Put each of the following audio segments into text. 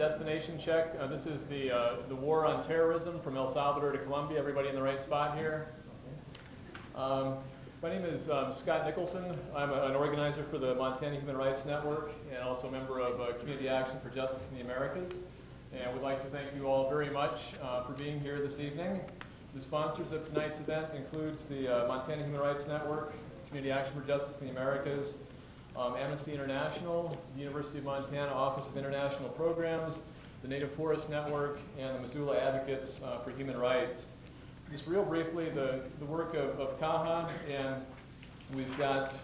destination check. This is the war on terrorism from El Salvador to Colombia. Everybody in the right spot here? My name is Scott Nicholson. I'm an organizer for the Montana Human Rights Network and also a member of Community Action for Justice in the Americas. And we'd like to thank you all very much for being here this evening. The sponsors of tonight's event includes the Montana Human Rights Network, Community Action for Justice in the Americas, Amnesty International, the University of Montana Office of International Programs, the Native Forest Network, and the Missoula Advocates for Human Rights. Just real briefly, the work of CAHA, and we've got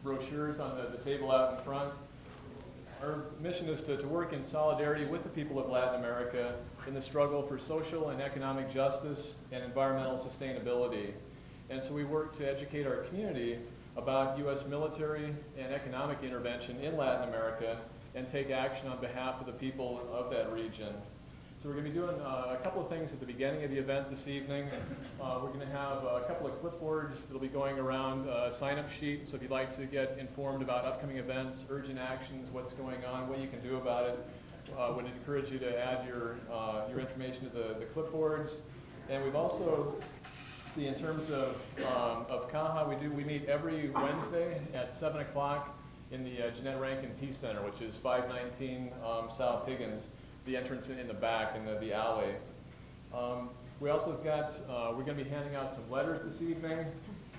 brochures on the table out in front. Our mission is to work in solidarity with the people of Latin America in the struggle for social and economic justice and environmental sustainability. And so we work to educate our community about U.S. military and economic intervention in Latin America and take action on behalf of the people of that region. So we're going to be doing a couple of things at the beginning of the event this evening. We're going to have a couple of clipboards that'll be going around a sign-up sheet. So if you'd like to get informed about upcoming events, urgent actions, what's going on, what you can do about it, would encourage you to add your information to the clipboards. And we've also, in terms of CAHA, we meet every Wednesday at 7 o'clock in the Jeanette Rankin Peace Center, which is 519 South Higgins, the entrance in the back in the alley. We also have got, we're going to be handing out some letters this evening,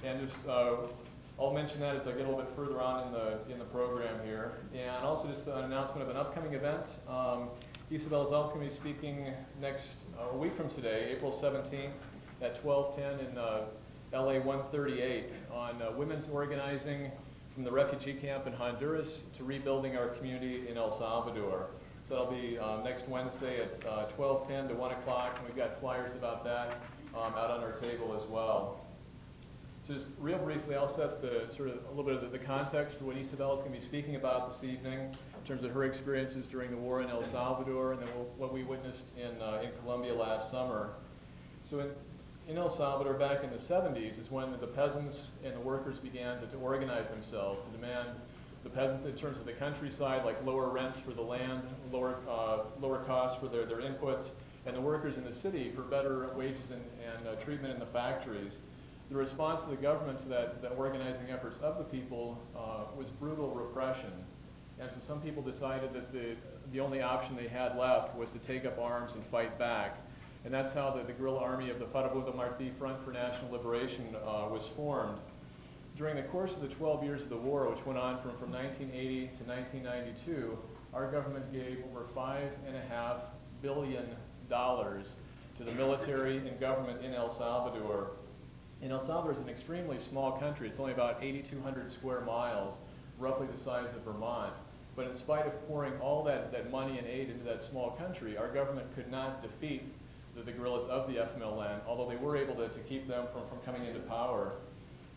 and just I'll mention that as I get a little bit further on in the program here. And also just an announcement of an upcoming event. Isabel is also going to be speaking a week from today, April 17th at 12:10 in LA 138 on women's organizing from the refugee camp in Honduras to rebuilding our community in El Salvador. So that'll be next Wednesday at 12:10 to 1 o'clock, and we've got flyers about that out on our table as well. So just real briefly, I'll set a little bit of the context for what Isabel is going to be speaking about this evening in terms of her experiences during the war in El Salvador and then what we witnessed in Colombia last summer. So in El Salvador back in the 70s is when the peasants and the workers began to organize themselves to demand the peasants in terms of the countryside, like lower rents for the land, lower costs for their inputs, and the workers in the city for better wages and treatment in the factories. The response of the government to that organizing efforts of the people was brutal repression. And so some people decided that the only option they had left was to take up arms and fight back. And that's how the guerrilla army of the Farabundo Martí Front for National Liberation was formed. During the course of the 12 years of the war, which went on from 1980 to 1992, our government gave over $5.5 billion to the military and government in El Salvador. And El Salvador is an extremely small country. It's only about 8,200 square miles, roughly the size of Vermont. But in spite of pouring all that money and aid into that small country, our government could not defeat the guerrillas of the FMLN, although they were able to keep them from coming into power.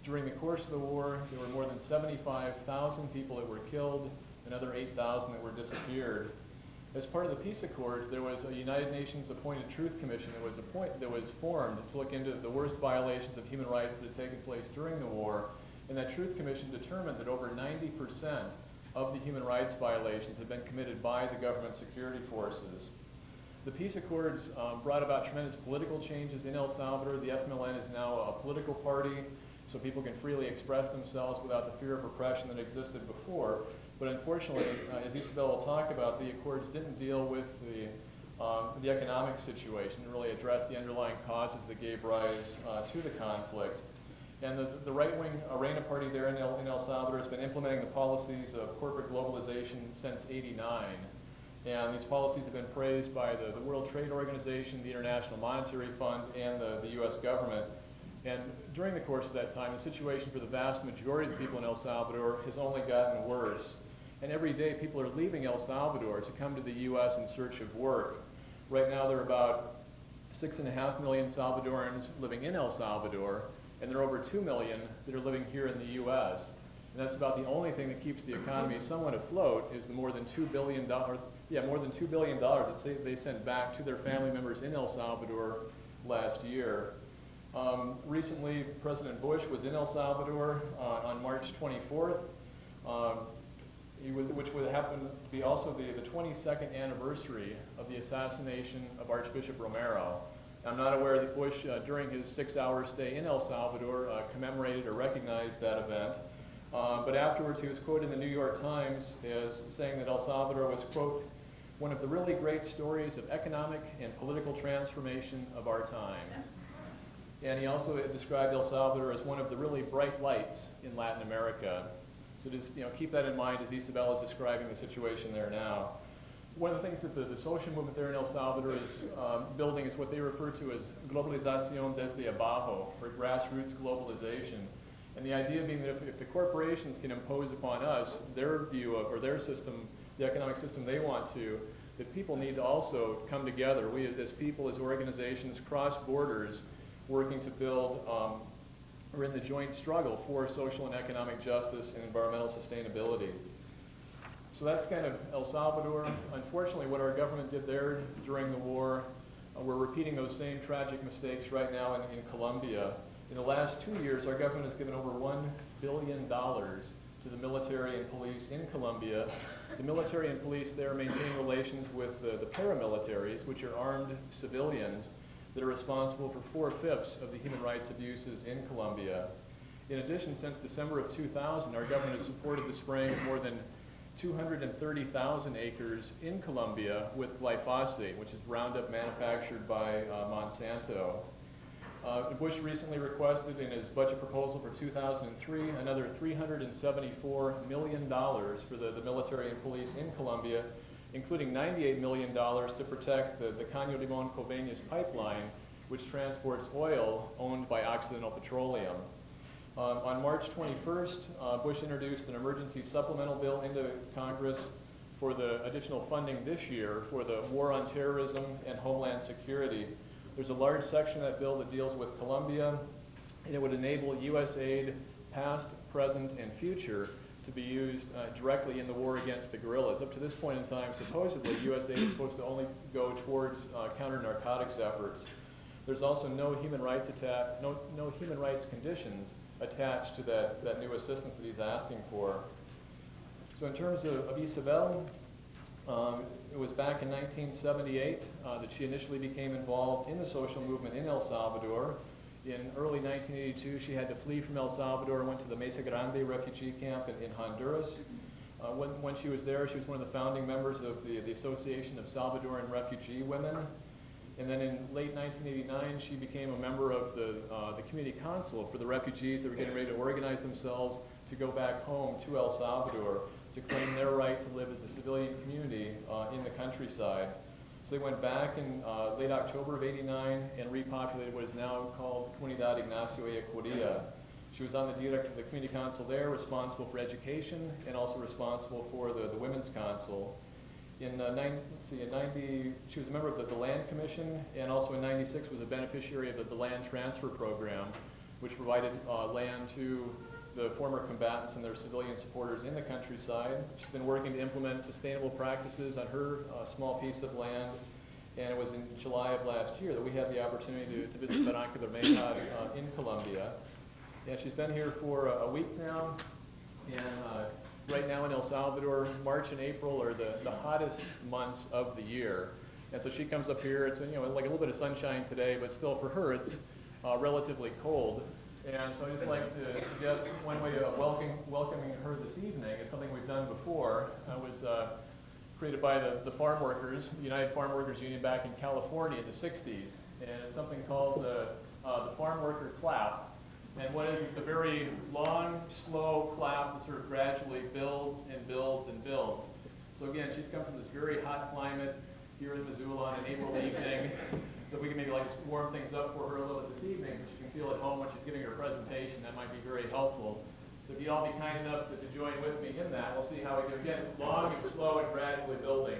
During the course of the war, there were more than 75,000 people that were killed, another 8,000 that were disappeared. As part of the peace accords, there was a United Nations appointed truth commission that was formed to look into the worst violations of human rights that had taken place during the war, and that truth commission determined that over 90% of the human rights violations had been committed by the government security forces. The peace accords brought about tremendous political changes in El Salvador. The FMLN is now a political party, so people can freely express themselves without the fear of repression that existed before. But unfortunately, as Isabel will talk about, the accords didn't deal with the economic situation, really address the underlying causes that gave rise to the conflict. And the right-wing Arena Party there in El Salvador has been implementing the policies of corporate globalization since '89. And these policies have been praised by the World Trade Organization, the International Monetary Fund, and the U.S. government. And during the course of that time, the situation for the vast majority of the people in El Salvador has only gotten worse. And every day, people are leaving El Salvador to come to the U.S. in search of work. Right now, there are about 6.5 million Salvadorans living in El Salvador, and there are over 2 million that are living here in the U.S. And that's about the only thing that keeps the economy somewhat afloat is the more than $2 billion that they sent back to their family members in El Salvador last year. Recently, President Bush was in El Salvador on March 24th. which would happen to be also the 22nd anniversary of the assassination of Archbishop Romero. I'm not aware that Bush, during his 6-hour stay in El Salvador, commemorated or recognized that event. But afterwards, he was quoted in the New York Times as saying that El Salvador was, quote, one of the really great stories of economic and political transformation of our time. And he also described El Salvador as one of the really bright lights in Latin America. So just keep that in mind as Isabel is describing the situation there now. One of the things that the social movement there in El Salvador is building is what they refer to as globalización desde abajo, or grassroots globalization. And the idea being that if the corporations can impose upon us their view of, or their system, the economic system they want to, that people need to also come together. We as people, as organizations, cross borders, working to build, we're in the joint struggle for social and economic justice and environmental sustainability. So that's kind of El Salvador. Unfortunately, what our government did there during the war, we're repeating those same tragic mistakes right now in Colombia. In the last 2 years, our government has given over $1 billion to the military and police in Colombia. The military and police there maintain relations with the paramilitaries, which are armed civilians that are responsible for 4/5 of the human rights abuses in Colombia. In addition, since December of 2000, our government has supported the spraying of more than 230,000 acres in Colombia with glyphosate, which is Roundup manufactured by Monsanto. Bush recently requested in his budget proposal for 2003 another $374 million for the military and police in Colombia, including $98 million to protect the Caño Limón Coveñas pipeline, which transports oil owned by Occidental Petroleum. On March 21st, Bush introduced an emergency supplemental bill into Congress for the additional funding this year for the war on terrorism and homeland security. There's a large section of that bill that deals with Colombia, and it would enable U.S. aid, past, present, and future, to be used directly in the war against the guerrillas. Up to this point in time, supposedly, U.S. aid is supposed to only go towards counter-narcotics efforts. There's also no human rights conditions attached to that new assistance that he's asking for. So in terms of Isabel, it was back in 1978 that she initially became involved in the social movement in El Salvador. In early 1982, she had to flee from El Salvador and went to the Mesa Grande refugee camp in Honduras. When she was there, she was one of the founding members of the Association of Salvadoran Refugee Women. And then in late 1989, she became a member of the community council for the refugees that were getting ready to organize themselves to go back home to El Salvador to claim their right to live as a civilian community in the countryside. So they went back in late October of '89 and repopulated what is now called Comunidad Ignacio Echeverria. She was on the director of the community council there, responsible for education and also responsible for the women's council. In 90, she was a member of the Land Commission, and also in '96 was a beneficiary of the Land Transfer Program, which provided land to the former combatants and their civilian supporters in the countryside. She's been working to implement sustainable practices on her small piece of land, and it was in July of last year that we had the opportunity to visit Barranca Bermeja in Colombia. And she's been here for a week now, and right now in El Salvador, March and April are the hottest months of the year. And so she comes up here, it's been like a little bit of sunshine today, but still for her it's relatively cold. And so I'd just like to suggest one way of welcoming her this evening is something we've done before. It was created by the farm workers, the United Farm Workers Union back in California in the 60s. And it's something called the farm worker clap. And what is it's a very long, slow clap that sort of gradually builds and builds and builds. So again, she's come from this very hot climate here in Missoula on an April evening. So if we can maybe like warm things up for her a little bit this evening so she can feel at home when she's giving her presentation, that might be very helpful. So if you'd all be kind enough to join with me in that, we'll see how we do. Again, long and slow and gradually building.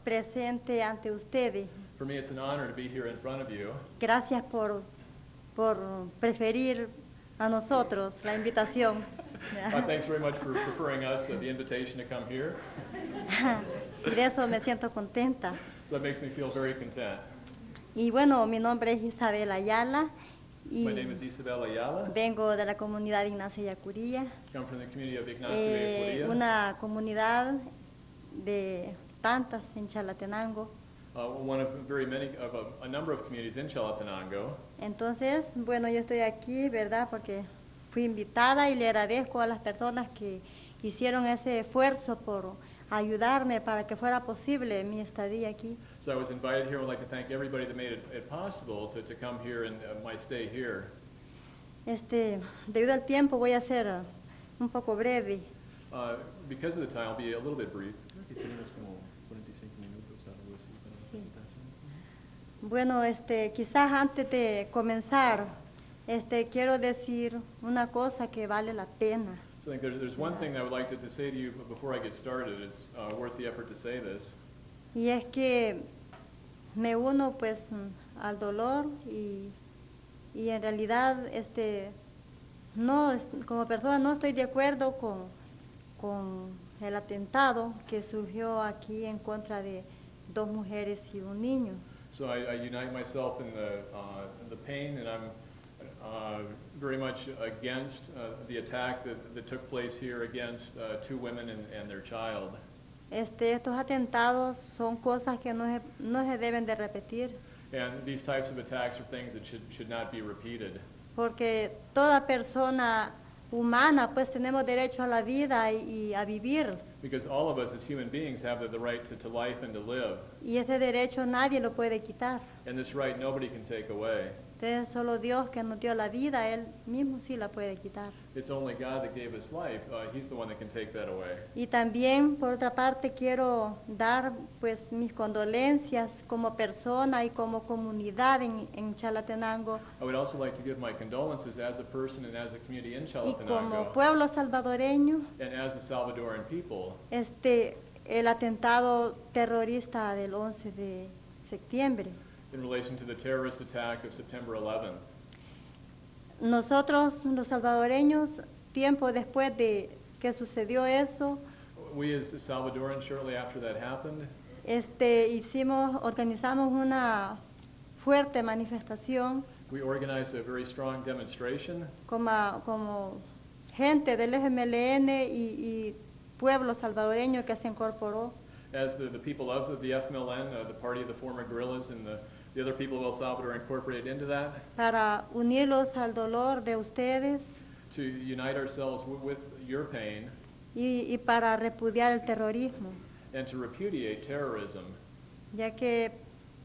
presente ante ustedes. For me, it's an honor to be here in front of you. Gracias por preferir a nosotros la invitación. Thanks very much for preferring us the invitation to come here. Y de eso me siento contenta. So that makes me feel very content. Y bueno, mi nombre es Isabel Ayala y My name is Isabel Ayala. vengo de la comunidad Ignacio Yacuría, I come from the community of Ignacio de Curia, una comunidad de tantas en Chalatenango. one of very many, of a number of communities in Chalatenango. Entonces, bueno, yo estoy aquí, ¿verdad? Porque fui invitada y le agradezco a las personas que hicieron ese esfuerzo por ayudarme para que fuera posible mi estadía aquí. So I was invited here. I would like to thank everybody that made it possible to come here and my stay here. Debido al tiempo voy a ser un poco breve. Because of the time, I'll be a little bit brief. Creo que tenemos como 45 minutos, algo así, para Sí. la presentación. Bueno, quizás antes de comenzar, quiero decir una cosa que vale la pena. So I think there's one thing I would like to say to you before I get started. It's worth the effort to say this. Y es que me uno pues al dolor y en realidad como persona no estoy de acuerdo con el atentado que surgió aquí en contra de 2 mujeres y un niño. So I unite myself in the pain, and I'm very much against the attack that took place here against 2 women and their child. Estos atentados son cosas que no se deben de repetir, And these types of attacks are things that should not be repeated. porque toda persona humana pues tenemos derecho a la vida y a vivir, Because all of us as human beings have the right to life and to live. y ese derecho nadie lo puede quitar. And this right nobody can take away. Entonces solo Dios que nos dio la vida, Él mismo sí la puede quitar. It's only God that gave us life. He's the one that can take that away. Y también, por otra parte, quiero dar pues mis condolencias como persona y como comunidad en Chalatenango I would also like to give my condolences as a person and as a community in y como Chalatenango pueblo salvadoreño, and as the Salvadoran people. el atentado terrorista del 11 de septiembre. In relation to the terrorist attack of September 11th. Nosotros, los salvadoreños, tiempo después de que sucedió eso, We as Salvadorans, shortly after that happened, organizamos una fuerte manifestación we organized a very strong demonstration como gente del FMLN y pueblo salvadoreño que se incorporó as the people of the FMLN, the party of the former guerrillas, and the other people of El Salvador incorporated into that para unirlos al dolor de ustedes to unite ourselves with your pain y para repudiar el terrorismo, and to repudiate terrorism. ya que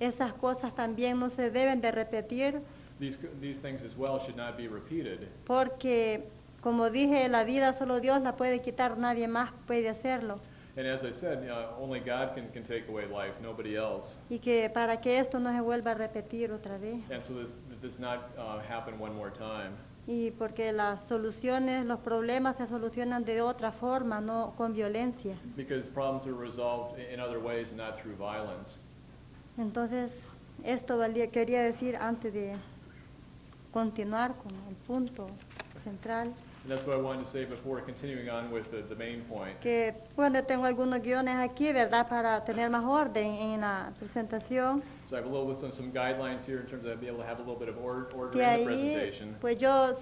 esas cosas también no se deben de repetir These things as well should not be repeated. porque, como dije, la vida solo Dios la puede quitar, nadie más puede hacerlo. And as I said, only God can take away life, nobody else. Y que para que esto no se vuelva a repetir otra vez. And so this not happen one more time. Y porque las soluciones, los problemas se solucionan de otra forma, no con violencia. Because problems are resolved in other ways and not through violence. Entonces, quería decir antes de continuar con el punto central, And that's what I wanted to say before continuing on with the main point. que bueno, tengo algunos guiones aquí, ¿verdad?, para tener más orden en la presentación. So I have a little list of some guidelines here in terms of being able to have a little bit of order Que in the ahí, presentation. pues yo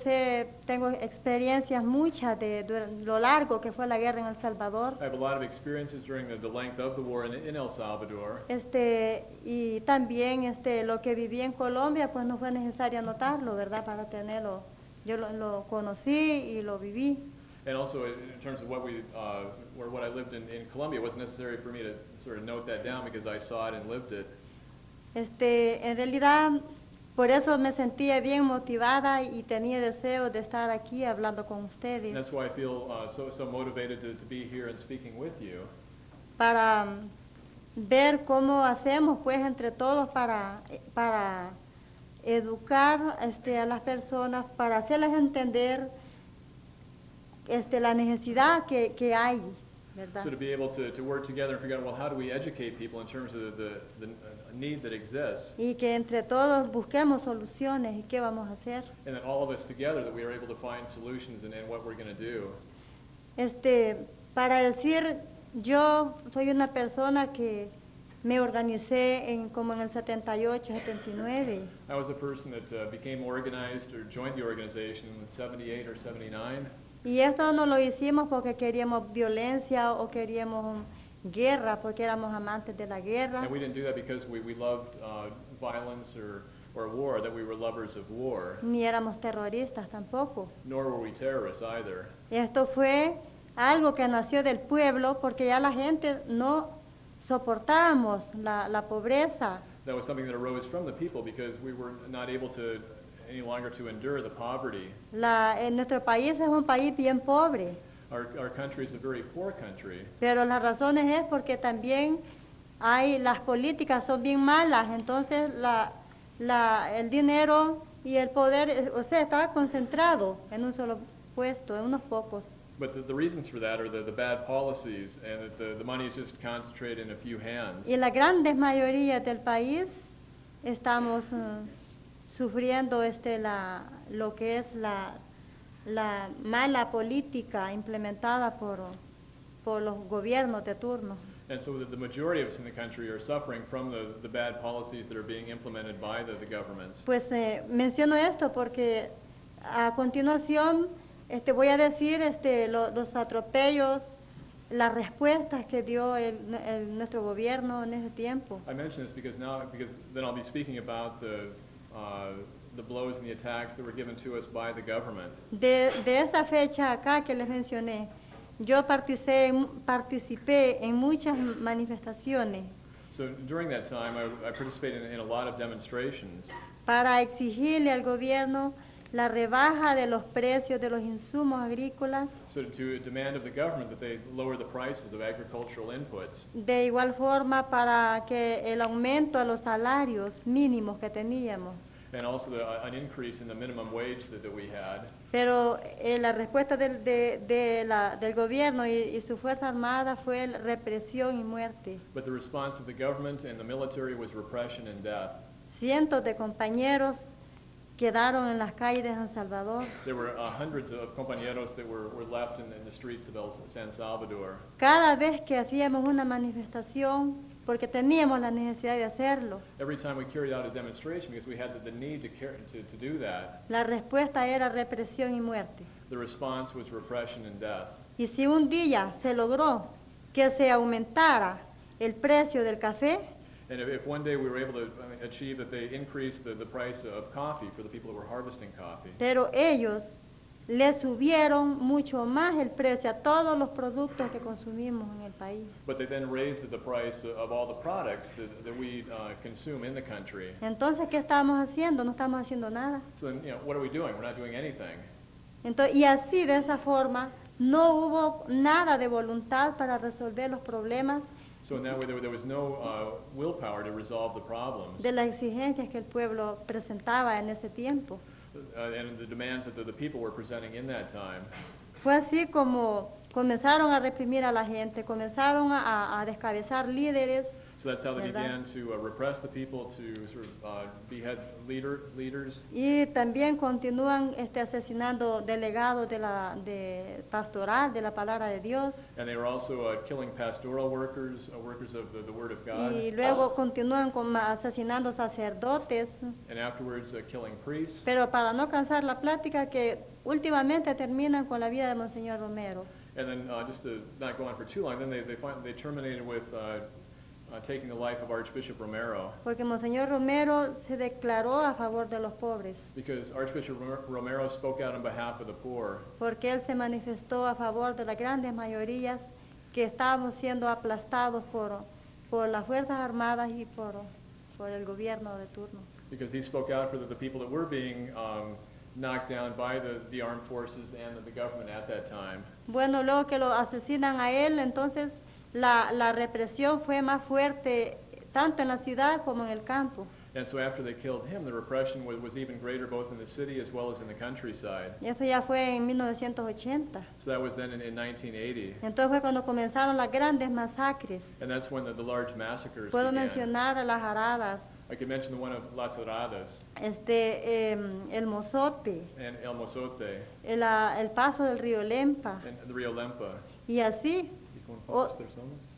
tengo experiencias muchas de lo largo que fue la guerra en El Salvador. I have a lot of experiences during the length of the war in El Salvador. Y también lo que viví en Colombia, pues no fue necesario anotarlo, ¿verdad?, para tenerlo. Yo lo conocí y lo viví. And also in terms of what I lived in Colombia, it wasn't necessary for me to sort of note that down because I saw it and lived it. En realidad, por eso me sentía bien motivada y tenía deseo de estar aquí hablando con And ustedes that's why I feel so motivated to be here and speaking with you. para ver cómo hacemos pues entre todos para educar a las personas, para hacerles entender la necesidad que hay ¿verdad? So to be able to work together and figure out, well, how do we educate people in terms of the need that exists? Y que entre todos busquemos soluciones y qué vamos a hacer. And then all of us together, that we are able to find solutions and what we're going to do. Para decir, yo soy una persona que me organicé como en el 78, 79. I was a person that became organized or joined the organization in 78 or 79. Y esto no lo hicimos porque queríamos violencia o queríamos guerra, porque éramos amantes de la guerra. And we didn't do that because we loved violence or war, that we were lovers of war, Ni éramos terroristas tampoco. nor were we terrorists either. Esto fue algo que nació del pueblo porque ya la gente no soportábamos la pobreza. That was something that arose from the people because we were not able to any longer to endure the poverty. Nuestro país es un país bien pobre, Our country is a very poor country, pero las razones es porque también las políticas son bien malas, entonces el dinero y el poder, o sea, estaba concentrado en un solo puesto, en unos pocos. but the reasons for that are the bad policies and that the money is just concentrated in a few hands. Y la grandes mayoría del país estamos sufriendo lo que es la mala política implementada por los gobiernos de turno. And so the majority of us in the country are suffering from the bad policies that are being implemented by the governments. Pues menciono esto porque a continuación voy a decir los atropellos, las respuestas que dio nuestro gobierno en ese tiempo. I mention this because then I'll be speaking about the blows and the attacks that were given to us by the government. De esa fecha acá que les mencioné, yo participé en muchas manifestaciones So during that time, I participated in a lot of demonstrations para exigirle al gobierno la rebaja de los precios de los insumos agrícolas, so to demand of the government that they lower the prices of agricultural inputs, de igual forma para que el aumento a los salarios mínimos que teníamos. and also an increase in the minimum wage that we had. Pero la respuesta del gobierno y su Fuerza Armada fue represión y muerte. But the response of the government and the military was repression and death. Cientos de compañeros quedaron en las calles de San Salvador. There were hundreds of compañeros that were left in the streets of San Salvador. Cada vez que hacíamos una manifestación, porque teníamos la necesidad de hacerlo, Every time we carried out a demonstration, because we had the need to do that, la respuesta era represión y muerte. the response was repression and death. Y si un día se logró que se aumentara el precio del café, And if one day we were able to achieve that they increased the price of coffee for the people that were harvesting coffee, pero ellos le subieron mucho más el precio a todos los productos que consumimos en el país. but they then raised the price of all the products that we consume in the country. Entonces, ¿qué estamos haciendo? No estamos haciendo nada. So then, what are we doing? We're not doing anything. Entonces, y así, de esa forma, no hubo nada de voluntad para resolver los problemas So in that way, there was no willpower to resolve the problems de las exigencias que el pueblo presentaba en ese tiempo. and the demands that the people were presenting in that time. Fue así como comenzaron a reprimir a la gente, comenzaron a descabezar líderes, So that's how they ¿verdad? began to repress the people, to sort of behead leaders. Y también continúan asesinando delegados de pastoral, de la palabra de Dios. And they were also killing pastoral workers, workers of the Word of God. Y luego continúan asesinando sacerdotes. And afterwards killing priests. Pero para no cansar la plática, que últimamente terminan con la vida de Monseñor Romero. And then just to not go on for too long, then they terminated with taking the life of Archbishop Romero, Porque Monseñor Romero se declaró a favor de los pobres. because Archbishop Romero spoke out on behalf of the poor, Porque él se manifestó a favor de las grandes mayorías que estábamos siendo aplastados por las Fuerzas Armadas y por el gobierno de turno. because he spoke out for the people that were being knocked down by the armed forces and the government at that time. Bueno, luego que lo asesinan a él, entonces la represión fue más fuerte tanto en la ciudad como en el campo. And so after they killed him, the repression was even greater both in the city as well as in the countryside. Y esto ya fue en 1980. So that was then in 1980. Entonces fue cuando comenzaron las grandes masacres. And that's when the large massacres Puedo began. mencionar a las Aradas, I could mention the one of Las Doradas el Mozote, and El Mozote el paso del río Lempa. and the Rio Lempa. Y así, ¿Y con Oh. cuántas personas?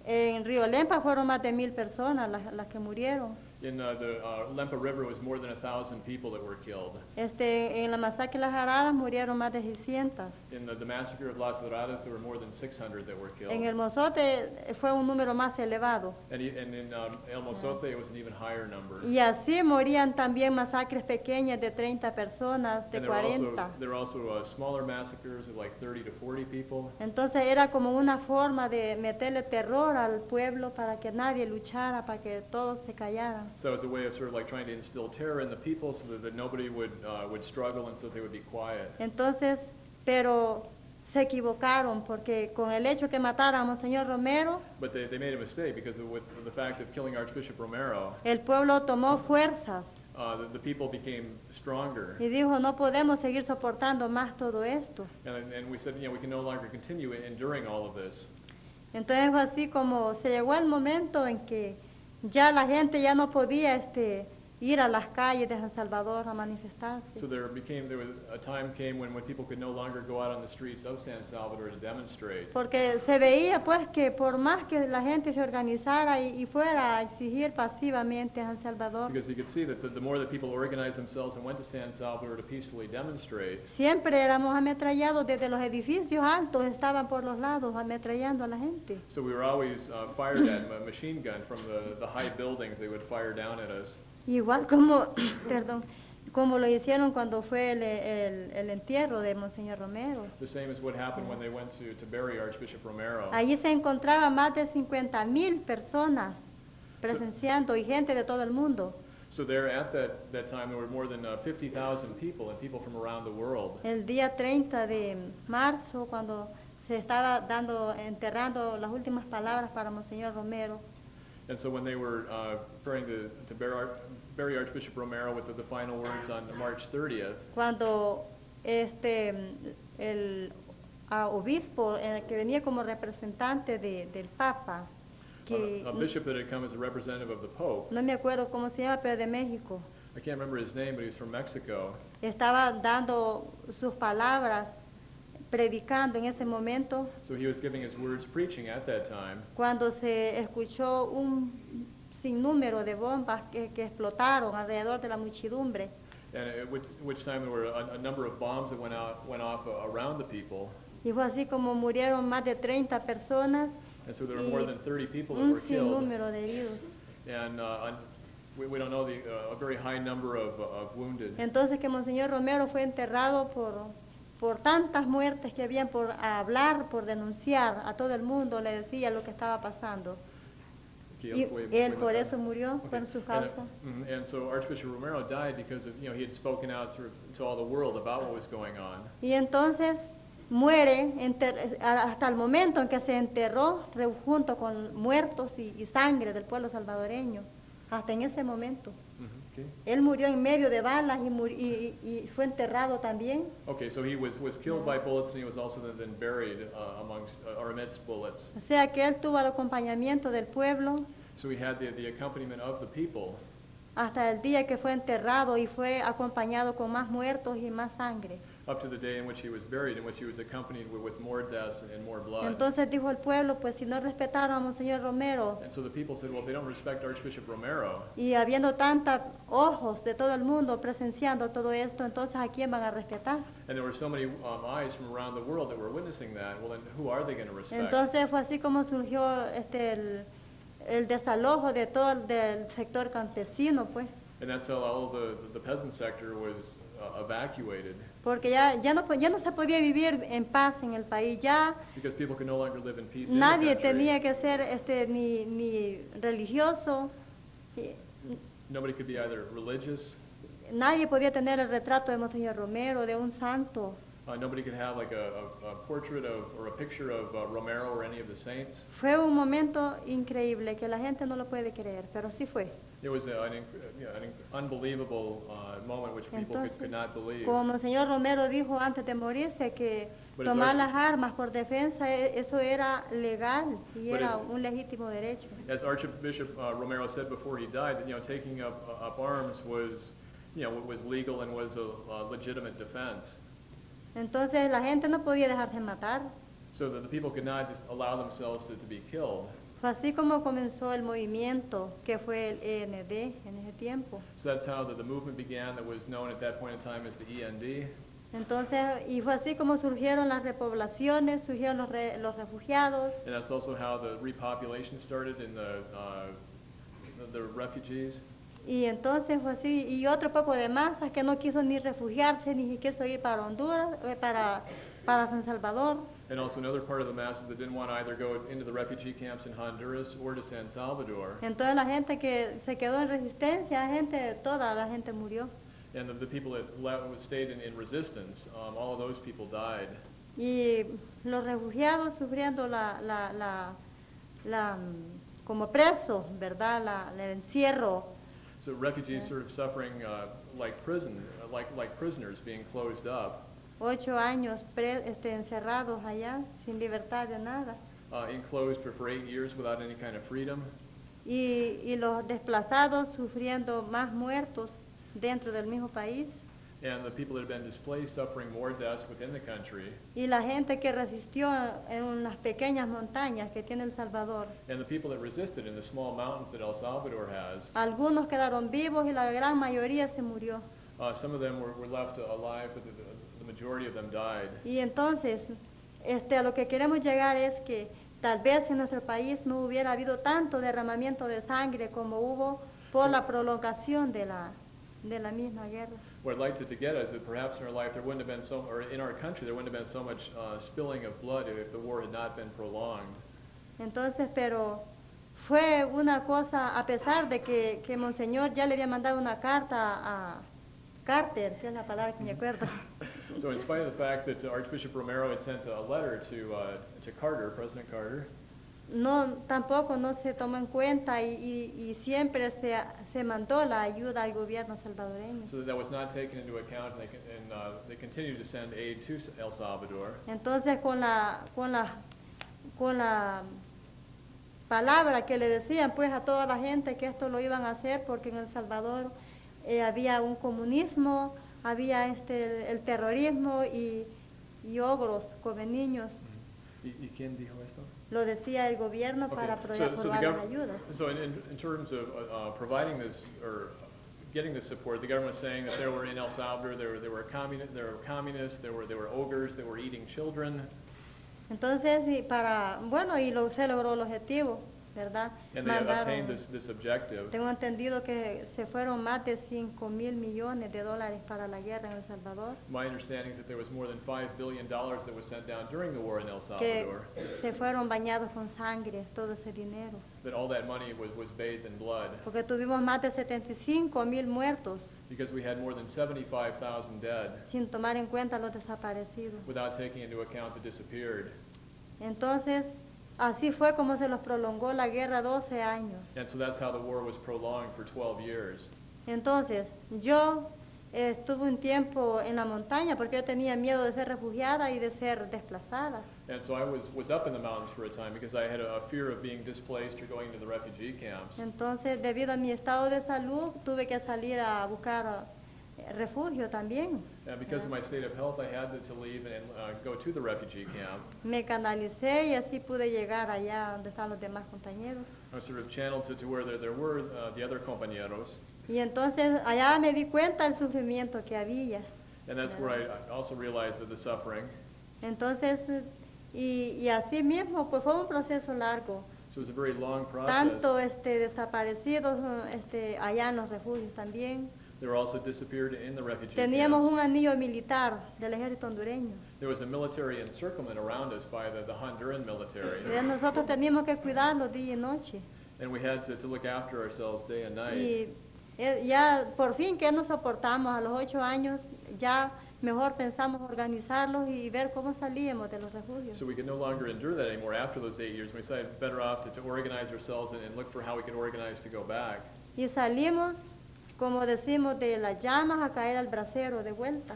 en Río Lempa fueron más de 1000 personas las que murieron. In the Lempa River, it was more than 1,000 people that were killed. En la masacre de las Aradas murieron más de 600. In the massacre of Las Doradas, there were more than 600 that were killed. En el Mozote fue un número más elevado. And in El Mozote, it was an even higher number. Y así morían también masacres pequeñas de 30 personas, de And 40. there were also smaller massacres of like 30 to 40 people. Entonces era como una forma de meterle terror al pueblo para que nadie luchara, para que todos se callaran. So it was a way of sort of like trying to instill terror in the people so that nobody would struggle and so they would be quiet. Entonces, pero se equivocaron porque con el hecho que mataran a Monseñor Romero, But they made a mistake because with the fact of killing Archbishop Romero, el pueblo tomó fuerzas the people became stronger. y dijo, no podemos seguir soportando más todo esto. And we said, we can no longer continue enduring all of this. Entonces fue así como se llegó el momento en que ya la gente ya no podía ir a las calles de San Salvador a manifestarse. So there was a time came when people could no longer go out on the streets of San Salvador to demonstrate. Porque se veía pues que por más que la gente se organizara y fuera a exigir pasivamente a San Salvador, Because you could see that the more that people organized themselves and went to San Salvador to peacefully demonstrate, siempre éramos ametrallados desde los edificios altos, estaban por los lados ametrallando a la gente. so we were always fired at, a machine gun from the high buildings, they would fire down at us. Igual como, perdón, como lo hicieron cuando fue el entierro de Monseñor Romero. The same as what happened when they went to bury Archbishop Romero. Allí se encontraban más de 50,000 personas presenciando y gente de todo el mundo. So there at that time there were more than 50,000 people and people from around the world. El día 30 de marzo, cuando se estaba enterrando las últimas palabras para Monseñor Romero, And so when they were preparing to bury Archbishop Romero with the final words on March 30th, cuando el obispo que venía como representante del Papa, que a bishop that had come as a representative of the Pope, no me acuerdo cómo se llama, pero de México, I can't remember his name, but he was from Mexico, estaba dando sus palabras, predicando en ese momento, so he was giving his words preaching at that time, cuando se escuchó un sinnúmero de bombas que explotaron alrededor de la muchedumbre. and at which time there were a number of bombs that went off around the people, Y fue así como murieron más de 30 personas and so there were more than 30 people that un were killed, sinnúmero de heridos. and we don't know a very high number of wounded. Entonces que Monseñor Romero fue enterrado por tantas muertes que habían, por hablar, por denunciar a todo el mundo, le decía lo que estaba pasando. Y él por eso murió, por su causa. And so Archbishop Romero died because of, he had spoken out to all the world about what was going on. Y entonces muere hasta el momento en que se enterró junto con muertos y sangre del pueblo salvadoreño, hasta en ese momento. Okay. Él murió en medio de balas y fue enterrado también. Okay, so he was killed by bullets and he was also then buried amongst or amidst bullets. O sea que él tuvo el acompañamiento del pueblo So he had the accompaniment of the people hasta el día que fue enterrado y fue acompañado con más muertos y más sangre. up to the day in which he was buried, in which he was accompanied with more deaths and more blood. Entonces dijo el pueblo, pues si no respetaron a Monseñor Romero And so the people said, well, if they don't respect Archbishop Romero, y habiendo tantos ojos de todo el mundo presenciando todo esto, entonces ¿a quién van a respetar? and there were so many eyes from around the world that were witnessing that, well, then who are they going to respect? Entonces fue así como surgió el desalojo de todo del sector campesino, pues, And that's how all the peasant sector was evacuated, porque ya no se podía vivir en paz en el país, ya because people could no longer live in peace in the nadie country. tenía que ser ni religioso, Nobody could be either religious, nadie podía tener el retrato de Monseñor Romero, de un santo, Nobody could have like a portrait of, or a picture of Romero or any of the saints. Fue un momento increíble que la gente no lo puede creer, pero sí fue. It was an unbelievable moment which people could Entonces, not believe. como el señor Romero dijo antes de morirse, que But tomar it's las armas por defensa, eso era legal y But era it's- un legítimo derecho. As Archbishop Romero said before he died, that taking up arms was was legal and was a legitimate defense. Entonces la gente no podía dejarse matar. So that the people could not just allow themselves to be killed. Fue así como comenzó el movimiento que fue el END en ese tiempo. So that's how the movement began that was known at that point in time as the END. Entonces, y fue así como surgieron las repoblaciones, surgieron los refugiados. And that's also how the repopulation started in the refugees. Y entonces fue así, y otro poco de masas que no quiso ni refugiarse, ni quiso ir para Honduras, para San Salvador. And also another part of the masses that didn't want to either go into the refugee camps in Honduras or to San Salvador. Entonces la gente que se quedó en resistencia, toda la gente murió. And the people that stayed in resistance, all of those people died. Y los refugiados sufriendo como presos, ¿verdad? El encierro. So refugees sort of suffering like prisoners being closed up, 8 años encerrados allá, sin libertad de nada. enclosed for 8 years without any kind of freedom. Y los desplazados sufriendo más muertos dentro del mismo país. And the people that have been displaced suffering more deaths within the country. Y la gente que resistió en las pequeñas montañas que tiene El Salvador. And the people that resisted in the small mountains that El Salvador has. Algunos quedaron vivos y la gran mayoría se murió. Some of them were left alive, but the majority of them died. Y entonces, a lo que queremos llegar es que tal vez en nuestro país no hubiera habido tanto derramamiento de sangre como hubo por la prolongación de la misma guerra. What I'd like to get is that perhaps in our life there wouldn't have been or in our country there wouldn't have been so much spilling of blood if the war had not been prolonged. Entonces, pero fue una cosa, a pesar de que Monseñor ya le había mandado una carta a Carter, que es la palabra que me acuerdo. So in spite of the fact that Archbishop Romero had sent a letter to Carter, President Carter, Tampoco no se tomó en cuenta y siempre se mandó la ayuda al gobierno salvadoreño. so that was not taken into account, and they continued to send aid to El Salvador. Entonces con la palabra que le decían pues a toda la gente que esto lo iban a hacer porque en El Salvador había un comunismo, había el terrorismo y ogros come niños. ¿Y quién dijo esto? Lo decía el gobierno para aprobar las ayudas. So in terms of providing this or getting this support, the government was saying that there were in El Salvador there were communists, there were ogres that were eating children. Entonces, se logró el objetivo, ¿verdad? And they obtained this objective. Tengo entendido que se fueron más de 5.000 millones de dólares para la guerra en El Salvador. My understanding is that there was more than $5 billion that was sent down during the war in El Que Salvador. se fueron bañados con sangre, todo ese dinero. That all that money was bathed in blood. Porque tuvimos más de 75.000 muertos, Because we had more than 75,000 dead sin tomar en cuenta los desaparecidos. without taking into account the disappeared. Entonces, así fue como se los prolongó la guerra 12 años. And so that's how the war was prolonged for 12 years. Entonces, yo estuve un tiempo en la montaña porque yo tenía miedo de ser refugiada y de ser desplazada. And so I was up in the mountains for a time because I had a fear of being displaced or going to the refugee camps. Entonces, debido a mi estado de salud, tuve que salir a buscar refugio también. And because of my state of health, I had to leave and go to the refugee camp. Me canalicé y así pude llegar allá donde están los demás compañeros. I was sort of channeled to where there were the other compañeros. Y entonces allá me di cuenta del sufrimiento que había. And that's where I also realized that the suffering. Entonces, y así mismo, pues fue un proceso largo. So it was a very long process. Tanto desaparecidos allá en los refugios también. They were also disappeared in the refugee Teníamos camps. un anillo militar del ejército hondureño. There was a military encirclement around us by the Honduran military. Y nosotros teníamos que cuidarlo día y noche. And we had to look after ourselves day and night. Y ya por fin que nos soportamos a los 8 años, ya mejor pensamos organizarlos y ver cómo salíamos de los refugios. So we could no longer endure that anymore after those 8 years. We decided better off to organize ourselves and look for how we could organize to go back. Y salimos, como decimos, de las llamas a caer al brasero de vuelta.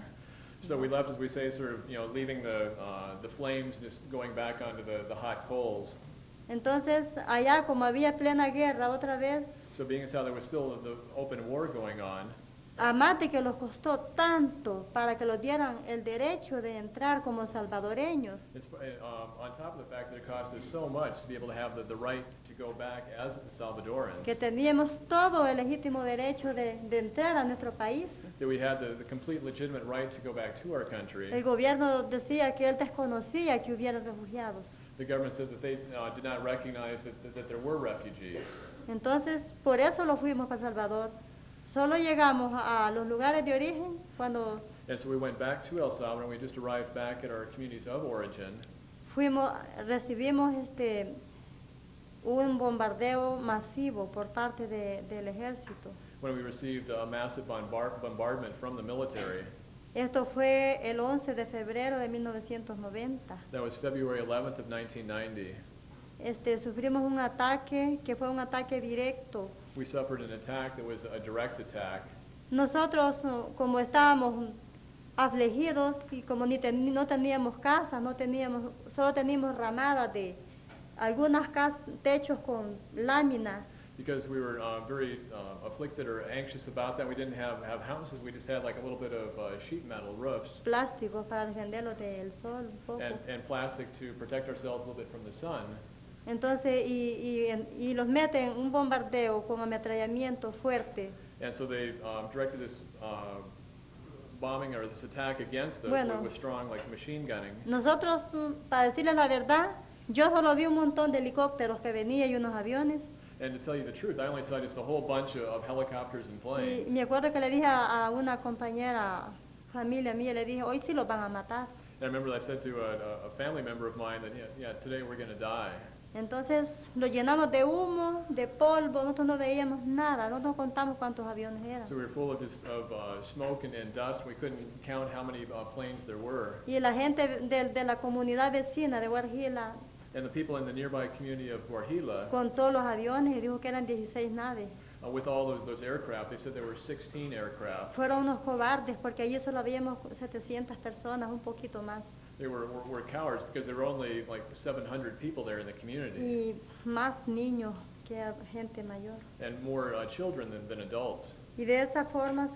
So we left, as we say, sort of, leaving the flames, just going back onto the hot coals. Entonces, allá como había plena guerra otra vez, So being as how there was still the open war going on, además de que los costó tanto para que los dieran el derecho de entrar como salvadoreños, on top of the fact that it cost us so much to be able to have the right to go back as Salvadorans, que teníamos todo el legítimo derecho de entrar a nuestro país. that we had the complete legitimate right to go back to our country. El gobierno decía que él desconocía que hubiera refugiados. The government said that they did not recognize that there were refugees. Entonces, por eso lo fuimos para El Salvador. Solo llegamos a los lugares de origen cuando And so we went back to El Salvador, and we just arrived back at our communities of origin. recibimos un bombardeo masivo por parte del ejército. When we received a massive bombardment from the military. Esto fue el 11 de febrero de 1990. That was February 11th of 1990. Sufrimos un ataque que fue un ataque directo. We suffered an attack that was a direct attack. Nosotros, como estábamos afligidos y como no teníamos casas, solo teníamos ramadas de algunas techos con lámina. Because we were very afflicted or anxious about that, we didn't have houses. We just had like a little bit of sheet metal roofs Plásticos para defenderlos del sol un poco. and plastic to protect ourselves a little bit from the sun. Entonces, y los meten un bombardeo con ametrallamiento fuerte. And so they directed this bombing or this attack against us Bueno. with strong like machine gunning. Nosotros, para decirles la verdad, yo solo vi un montón de helicópteros que venían y unos aviones. And to tell you the truth, I only saw just a whole bunch of helicopters and Y planes. me acuerdo que le dije a una compañera, familia mía, le dije, hoy sí los van a matar. And I remember that I said to a family member of mine that, yeah, today we're going to die. Entonces lo llenamos de humo, de polvo, nosotros no veíamos nada, no nos contamos cuántos aviones eran. So we were full of just smoke and dust. We couldn't count how many planes there were. Y la gente de la comunidad vecina de Guarjila And the people in the nearby community of Guarjila, contó los aviones y dijo que eran 16 naves. with all those aircraft, they said there were 16 aircraft. Fueron unos cobardes porque allí solo habíamos 700 personas, un poquito más. They were cowards because there were only like 700 people there in the community, Y más niños que gente mayor. and more children than adults. Y de esa forma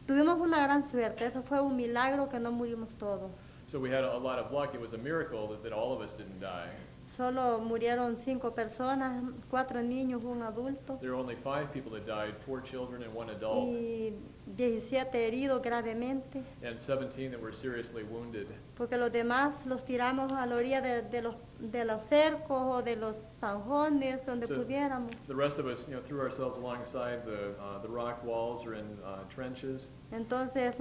tuvimos una gran suerte. Eso fue un milagro que no murimos todos. So we had a lot of luck. It was a miracle that all of us didn't die. Solo murieron 5 personas, 4 niños, un adulto There were only 5 people that died, 4 children and 1 adult, y 17 heridos gravemente, and 17 that were seriously wounded. porque los demás los tiramos a la orilla de los cercos o de los zanjones donde So, pudiéramos. The rest of us, threw ourselves alongside the rock walls or in trenches. Entonces,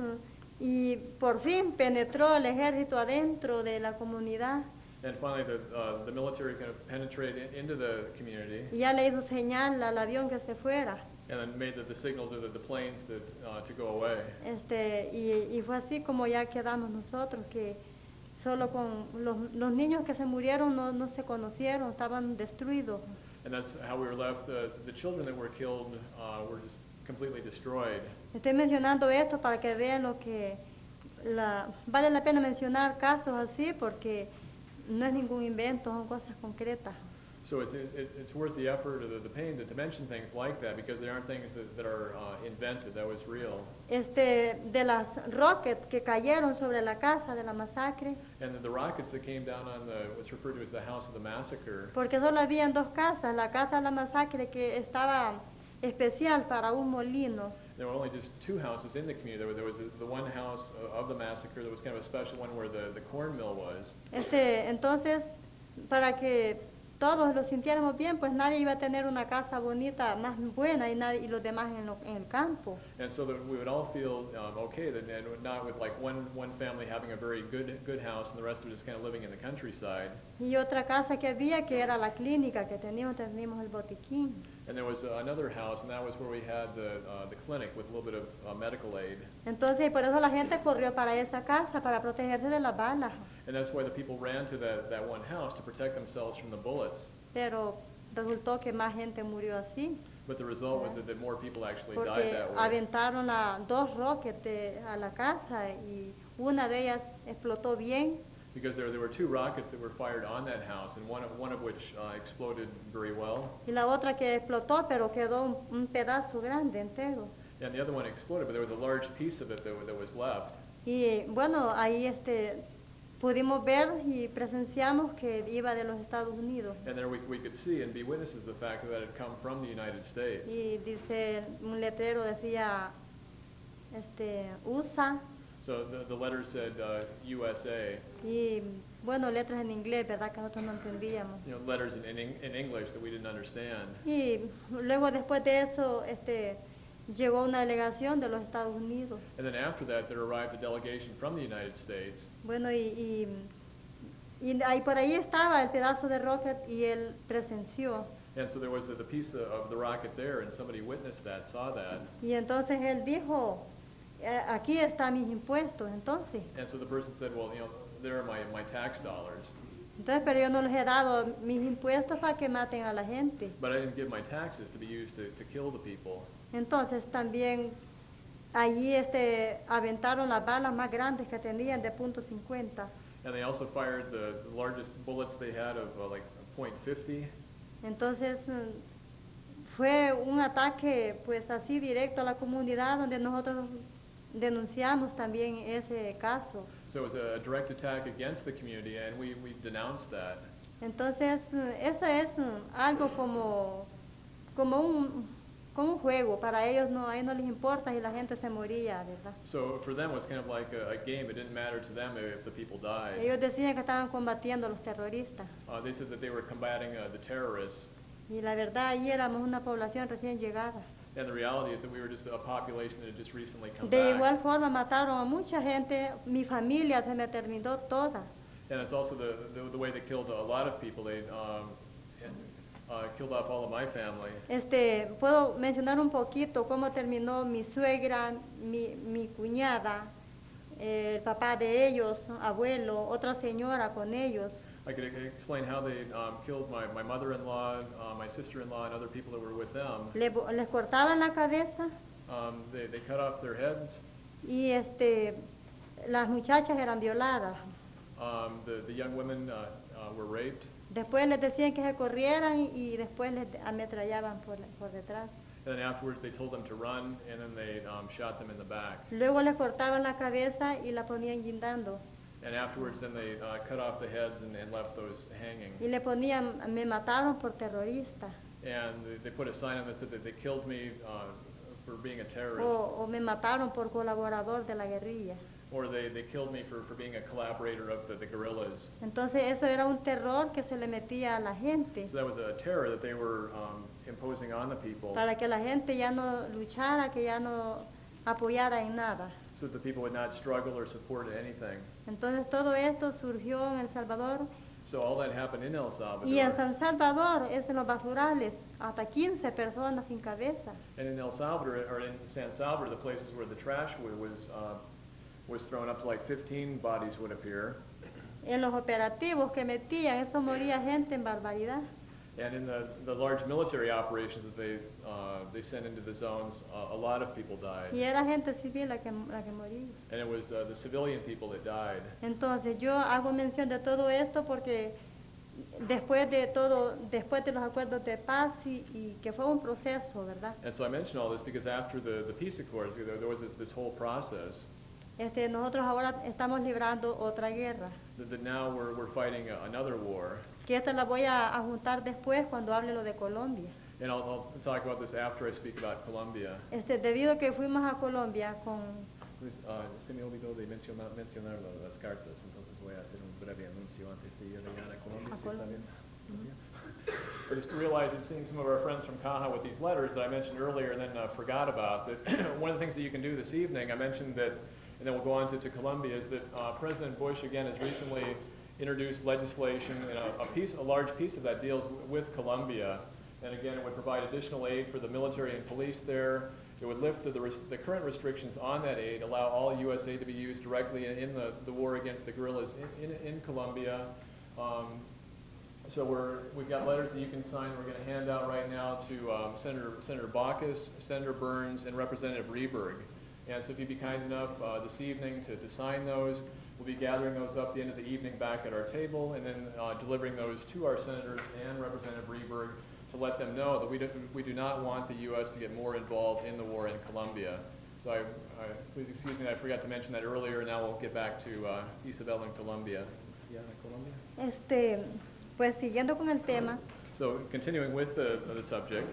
y por fin penetró el ejército adentro de la comunidad And finally, the military kind of penetrated into the community y ya le hizo señal al avión que se fuera. and then made the signal to the planes to go away. Y fue así como ya quedamos nosotros, que solo con los niños que se murieron no se conocieron, estaban destruidos. And that's how we were left. The children that were killed were just completely destroyed. Estoy mencionando esto para que vean vale la pena mencionar casos así porque no es ningún invento, son cosas concretas. So it's worth the effort or the pain to mention things like that because they aren't things that are invented. That was real. De las rockets que cayeron sobre la casa de la masacre, And the rockets that came down on what's referred to as the house of the massacre. porque solo habían 2 casas, la casa de la masacre que estaba especial para un molino. There were only just 2 houses in the community. There was the one house of the massacre that was kind of a special one where the corn mill was. Entonces, para que todos lo sintiéramos bien, pues nadie iba a tener una casa bonita, más buena, y los demás en el campo. And so that we would all feel okay, that and not with like one family having a very good house and the rest are just kind of living in the countryside. Y otra casa que había, que era la clínica que teníamos el botiquín. And there was another house, and that was where we had the clinic with a little bit of medical aid. Entonces, por eso la gente corrió para esa casa, para protegerse de las balas. And that's why the people ran to that one house to protect themselves from the bullets. Pero resultó que más gente murió así, But the result was that more people actually died porque that way. aventaron dos rockets a la casa y una de ellas explotó bien. Because there were two rockets that were fired on that house, and one of which exploded very well. Y la otra que explotó, pero quedó un pedazo grande entero. And the other one exploded, but there was a large piece of it that was left. Y bueno, ahí pudimos ver y presenciamos que iba de los Estados Unidos. And there we could see and be witnesses of the fact that it had come from the United States. Y dice, un letrero decía, USA, So the letter said USA, y bueno, letras en inglés, ¿verdad? Que nosotros no entendíamos. letters in English that we didn't understand. Y luego después de eso, llegó una delegación de los Estados Unidos. And then after that, there arrived a delegation from the United States. Bueno, y ahí por ahí estaba el pedazo de rocket y él presenció. And so there was the piece of the rocket there, and somebody witnessed that, saw that. Y entonces él dijo, aquí están mis impuestos, entonces. And so the person said, well, there are my tax dollars. Entonces, pero yo no les he dado mis impuestos para que maten a la gente. But I didn't give my taxes to be used to kill the people. Entonces también allí aventaron las balas más grandes que tenían de .50. And they also fired the largest bullets they had of like .50. Entonces fue un ataque pues así directo a la comunidad donde nosotros denunciamos también ese caso. So it was a direct attack against the community, and we denounced that. Entonces eso es algo como un juego. Para ellos a ellos no les importa si la gente se moría, ¿verdad? So for them, it was kind of like a game. It didn't matter to them if the people died. Ellos decían que estaban combatiendo a los terroristas. They said that they were combating the terrorists. Y la verdad, allí éramos una población recién llegada. And the reality is that we were just a population that had just recently come De back. igual forma mataron a mucha gente, mi familia se me terminó toda. And it's also the way they killed a lot of people. They killed off all of my family. Puedo mencionar un poquito cómo terminó mi suegra, mi cuñada, el papá de ellos, abuelo, otra señora con ellos. I could explain how they killed my mother-in-law, my sister-in-law, and other people that were with them. Les cortaban la cabeza They cut off their heads. y las muchachas eran violadas. The young women were raped. Después les decían que se corrieran y después les ametrallaban por detrás. And then afterwards they told them to run, and then they shot them in the back. Luego les cortaban la cabeza y la ponían guindando. And afterwards then they cut off the heads and left those hanging. Y le ponían, me mataron por terrorista. And they put a sign on that said that they killed me for being a terrorist. O me mataron por colaborador de la guerrilla. Or they killed me for being a collaborator of the guerrillas. Entonces eso era un terror que se le metía a la gente. So that was a terror that they were imposing on the people. Para que la gente ya no luchara, que ya no apoyara en nada. So that the people would not struggle or support anything. Entonces todo esto surgió en El Salvador. So all that happened in El Salvador. Y en San Salvador, en los basurales, hasta 15 personas sin cabeza. And in El Salvador, or in San Salvador, the places where the trash was thrown up to like 15 bodies would appear. En los operativos que metían, eso moría gente en barbaridad. And in the large military operations that they sent into the zones, a lot of people died. Y era gente civil la que moría. And it was the civilian people that died. Entonces yo hago mención de todo esto porque después de los acuerdos de paz y que fue un proceso, ¿verdad? And so I mention all this because after the peace accords, there was this whole process. Nosotros ahora estamos librando otra guerra. That now we're fighting another war. Que esta la voy a juntar después cuando hable lo de Colombia. And I'll talk about this after I speak about Colombia. Debido a que fuimos a Colombia Se me olvidó de mencionar las cartas, entonces voy a hacer un breve anuncio antes de ir a Colombia, si está bien. I just realized that seeing some of our friends from Caja with these letters that I mentioned earlier and then forgot about, that one of the things that you can do this evening, I mentioned that, and then we'll go on to Colombia, is that President Bush, again, has recently introduced legislation, and a large piece of that deals with Colombia. And again, it would provide additional aid for the military and police there. It would lift the current restrictions on that aid, allow all U.S. aid to be used directly in the war against the guerrillas in Colombia. So we've got letters that you can sign. We're going to hand out right now to Senator Baucus, Senator Burns, and Representative Rehberg. And so if you'd be kind enough this evening to sign those, we'll be gathering those up at the end of the evening back at our table, and then delivering those to our senators and Representative Rehberg to let them know that we do not want the U.S. to get more involved in the war in Colombia. So please excuse me, I forgot to mention that earlier. Now we'll get back to Isabel in Colombia. Pues siguiendo con el tema, So continuing with the subject,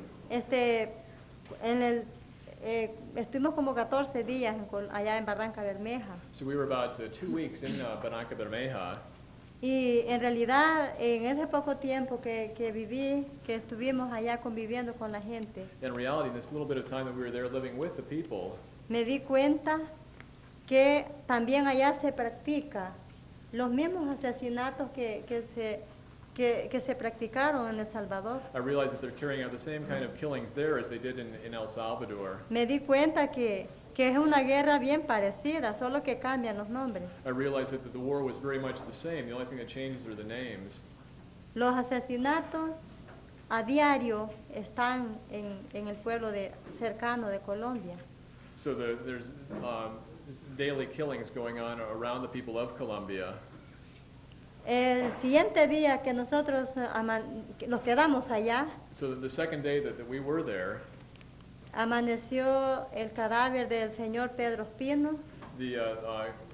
estuvimos como 14 días allá en Barranca Bermeja. so we were about 2 weeks in Barranca Bermeja, Y en realidad, en ese poco tiempo que viví, que estuvimos allá conviviendo con la gente, in reality, in this little bit of time that we were there living with the people, me di cuenta que también allá se practica los mismos asesinatos que se practicaron en El Salvador. I realized that they're carrying out the same kind of killings there as they did in El Salvador. Me di cuenta que es una guerra bien parecida, solo que cambian los nombres. I realized that the war was very much the same. The only thing that changes are the names. Los asesinatos a diario están en el pueblo cercano de Colombia. So there's daily killings going on around the people of Colombia. El siguiente día que nosotros nos quedamos allá, So the second day that we were there, amaneció el cadáver del señor Pedro Espino, the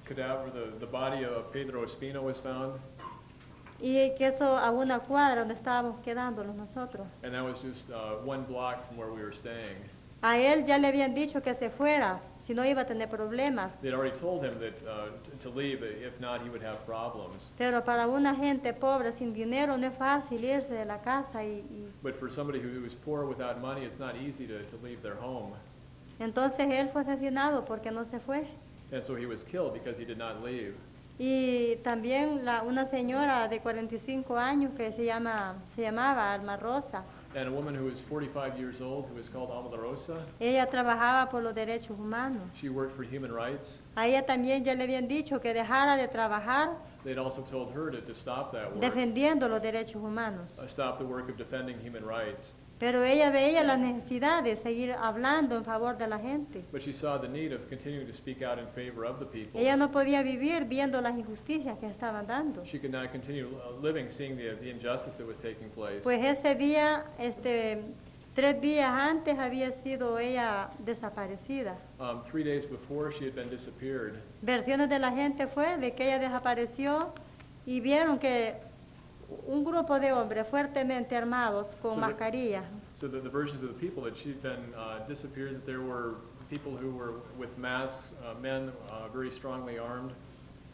cadaver, the body of Pedro Espino was found, y que eso a una cuadra donde estábamos quedándonos nosotros. and that was just 1 block from where we were staying. A él ya le habían dicho que se fuera, si no iba a tener problemas. They'd already told him that to leave, if not, he would have problems. Pero para una gente pobre, sin dinero, no es fácil irse de la casa But for somebody who is poor without money, it's not easy to leave their home. entonces él fue asesinado porque no se fue. And so he was killed because he did not leave. Y también una señora de 45 años que se llamaba Alma Rosa. And a woman who was 45 years old, who was called Alma Rosa, Ella trabajaba por los derechos humanos. she worked for human rights. A ella también ya le habían dicho que dejara de trabajar They'd also told her to stop that work, defendiendo los derechos humanos. stop the work of defending human rights. Pero ella veía la necesidad de seguir hablando en favor de la gente. But she saw the need of continuing to speak out in favor of the people. Ella no podía vivir viendo las injusticias que estaban dando. She could not continue living seeing the injustice that was taking place. Pues ese día, 3 días antes había sido ella desaparecida. 3 days before, she had been disappeared. Versiones de la gente fue de que ella desapareció y vieron que un grupo de hombres fuertemente armados con mascarillas. So the versions of the people that she'd been disappeared, that there were people who were with masks, men very strongly armed.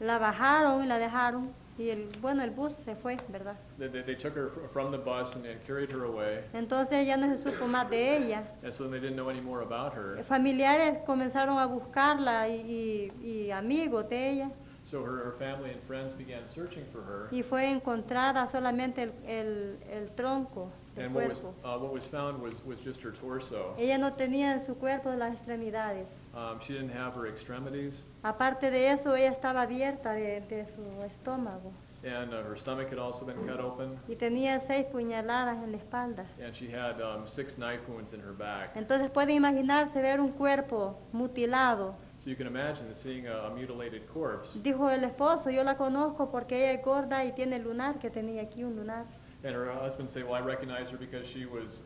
La bajaron y la dejaron y el bus se fue, ¿verdad? They took her from the bus and carried her away. Entonces ya no se supo más de ella. And so they didn't know any more about her. Familiares comenzaron a buscarla y amigos de ella. So her family and friends began searching for her. Y fue encontrada solamente el tronco, el And cuerpo. what was found was just her torso. Ella no tenía en su cuerpo las extremidades. She didn't have her extremities, Aparte de eso, ella estaba abierta de su estómago and her stomach had also been cut open, y tenía 6 puñaladas en la espalda. and she had 6 knife wounds in her back. Entonces puede imaginarse ver un cuerpo mutilado. So you can imagine seeing a mutilated corpse. Dijo el esposo, yo la conozco porque ella es gorda y tiene lunar, que tenía aquí un lunar. And her husband said, well, I recognize her because she was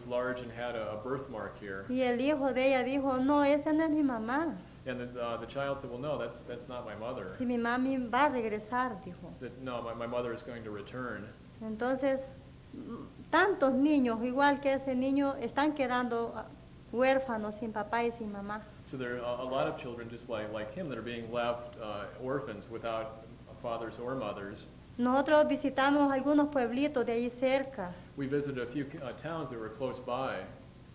large and had a birthmark here. Y el hijo de ella dijo, no, esa no es mi mamá. And the child said, well, no, that's not my mother. Si mi mami va a regresar, dijo. That, no, my mother is going to return. Entonces, tantos niños, igual que ese niño, están quedando huérfanos, sin papá y sin mamá. So there are a lot of children just like him that are being left orphans without fathers or mothers. Nosotros visitamos algunos pueblitos de ahí cerca, We visited a few towns that were close by,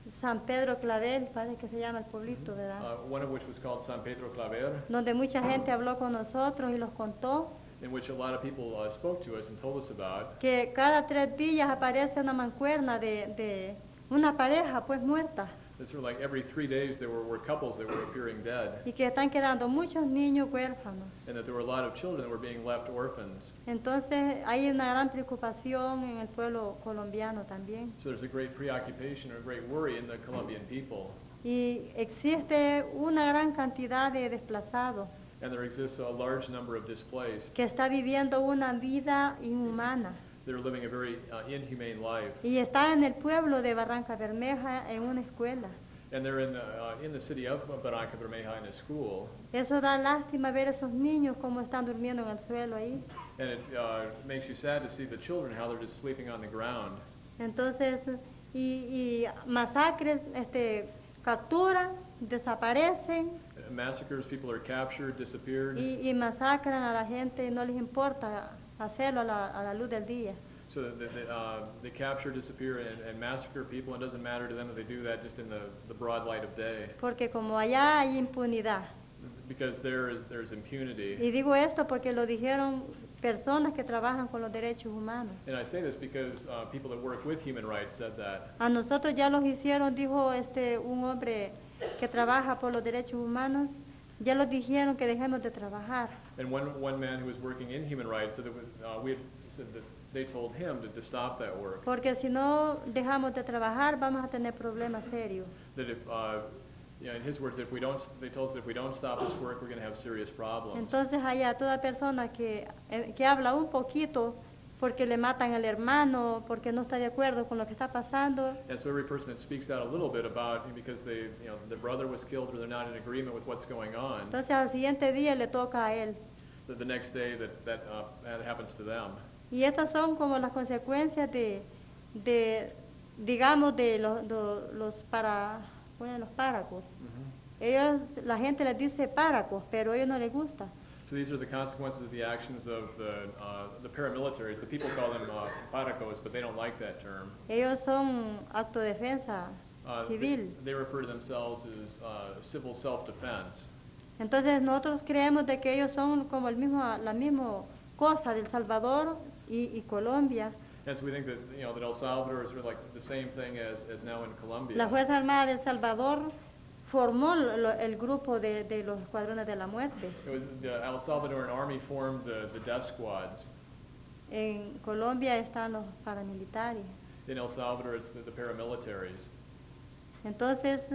San Pedro Clavel, parece que se llama el pueblito, ¿verdad? one of which was called San Pedro Claver, Donde mucha gente habló con nosotros y los contó in which a lot of people spoke to us and told us about. que cada 3 días aparece una mancuerna de una pareja pues muerta It's sort of like every 3 days there were couples that were appearing dead, y que están quedando muchos niños huérfanos. and that there were a lot of children that were being left orphans. Entonces hay una gran preocupación en el pueblo colombiano también. So there's a great preoccupation or a great worry in the Colombian people. Y existe una gran cantidad de desplazados And there exists a large number of displaced. que está viviendo una vida inhumana. They're living a very inhumane life. Y está en el pueblo de Barranca Bermeja en una escuela. And they're in the city of Barranca Bermeja in a school. Eso da lástima ver esos niños cómo están durmiendo en el suelo ahí. And it makes you sad to see the children, how they're just sleeping on the ground. Entonces, y masacres, capturan, desaparecen Massacres, people are captured, disappeared. y masacran a la gente, no les importa hacerlo a la luz del día. So they capture, disappear, and massacre people. It doesn't matter to them if they do that just in the broad light of day. Porque como allá hay impunidad. Because there's impunity. Y digo esto porque lo dijeron personas que trabajan con los derechos humanos. And I say this because people that work with human rights said that. A nosotros ya los hicieron, dijo un hombre que trabaja por los derechos humanos, ya los dijeron que dejemos de trabajar. And one man who was working in human rights said that we had said that they told him to stop that work. Porque si no dejamos de trabajar, vamos a tener problemas serios. That if, in his words, they told us that if we don't stop this work, we're going to have serious problems. Entonces allá toda persona que habla un poquito porque le matan al hermano, porque no está de acuerdo con lo que está pasando, And so every person that speaks out a little bit about because the brother was killed or they're not in agreement with what's going on, entonces al siguiente día le toca a él. that the next day that happens to them. Y estas son como las consecuencias digamos, de los páracos. Ellos, la gente les dice páracos, pero a ellos no les gusta. So these are the consequences of the actions of the paramilitaries. The people call them paracos, but they don't like that term. Ellos son autodefensa civil. They refer to themselves as civil self-defense. Entonces nosotros creemos de que ellos son como la misma cosa del Salvador y Colombia. And so we think that that El Salvador is sort of like the same thing as now in Colombia. La Fuerza Armada de El Salvador formó el grupo de los escuadrones de la muerte. It was the El Salvadoran army formed the death squads. En Colombia están los paramilitares. In El Salvador, it's the paramilitaries. Entonces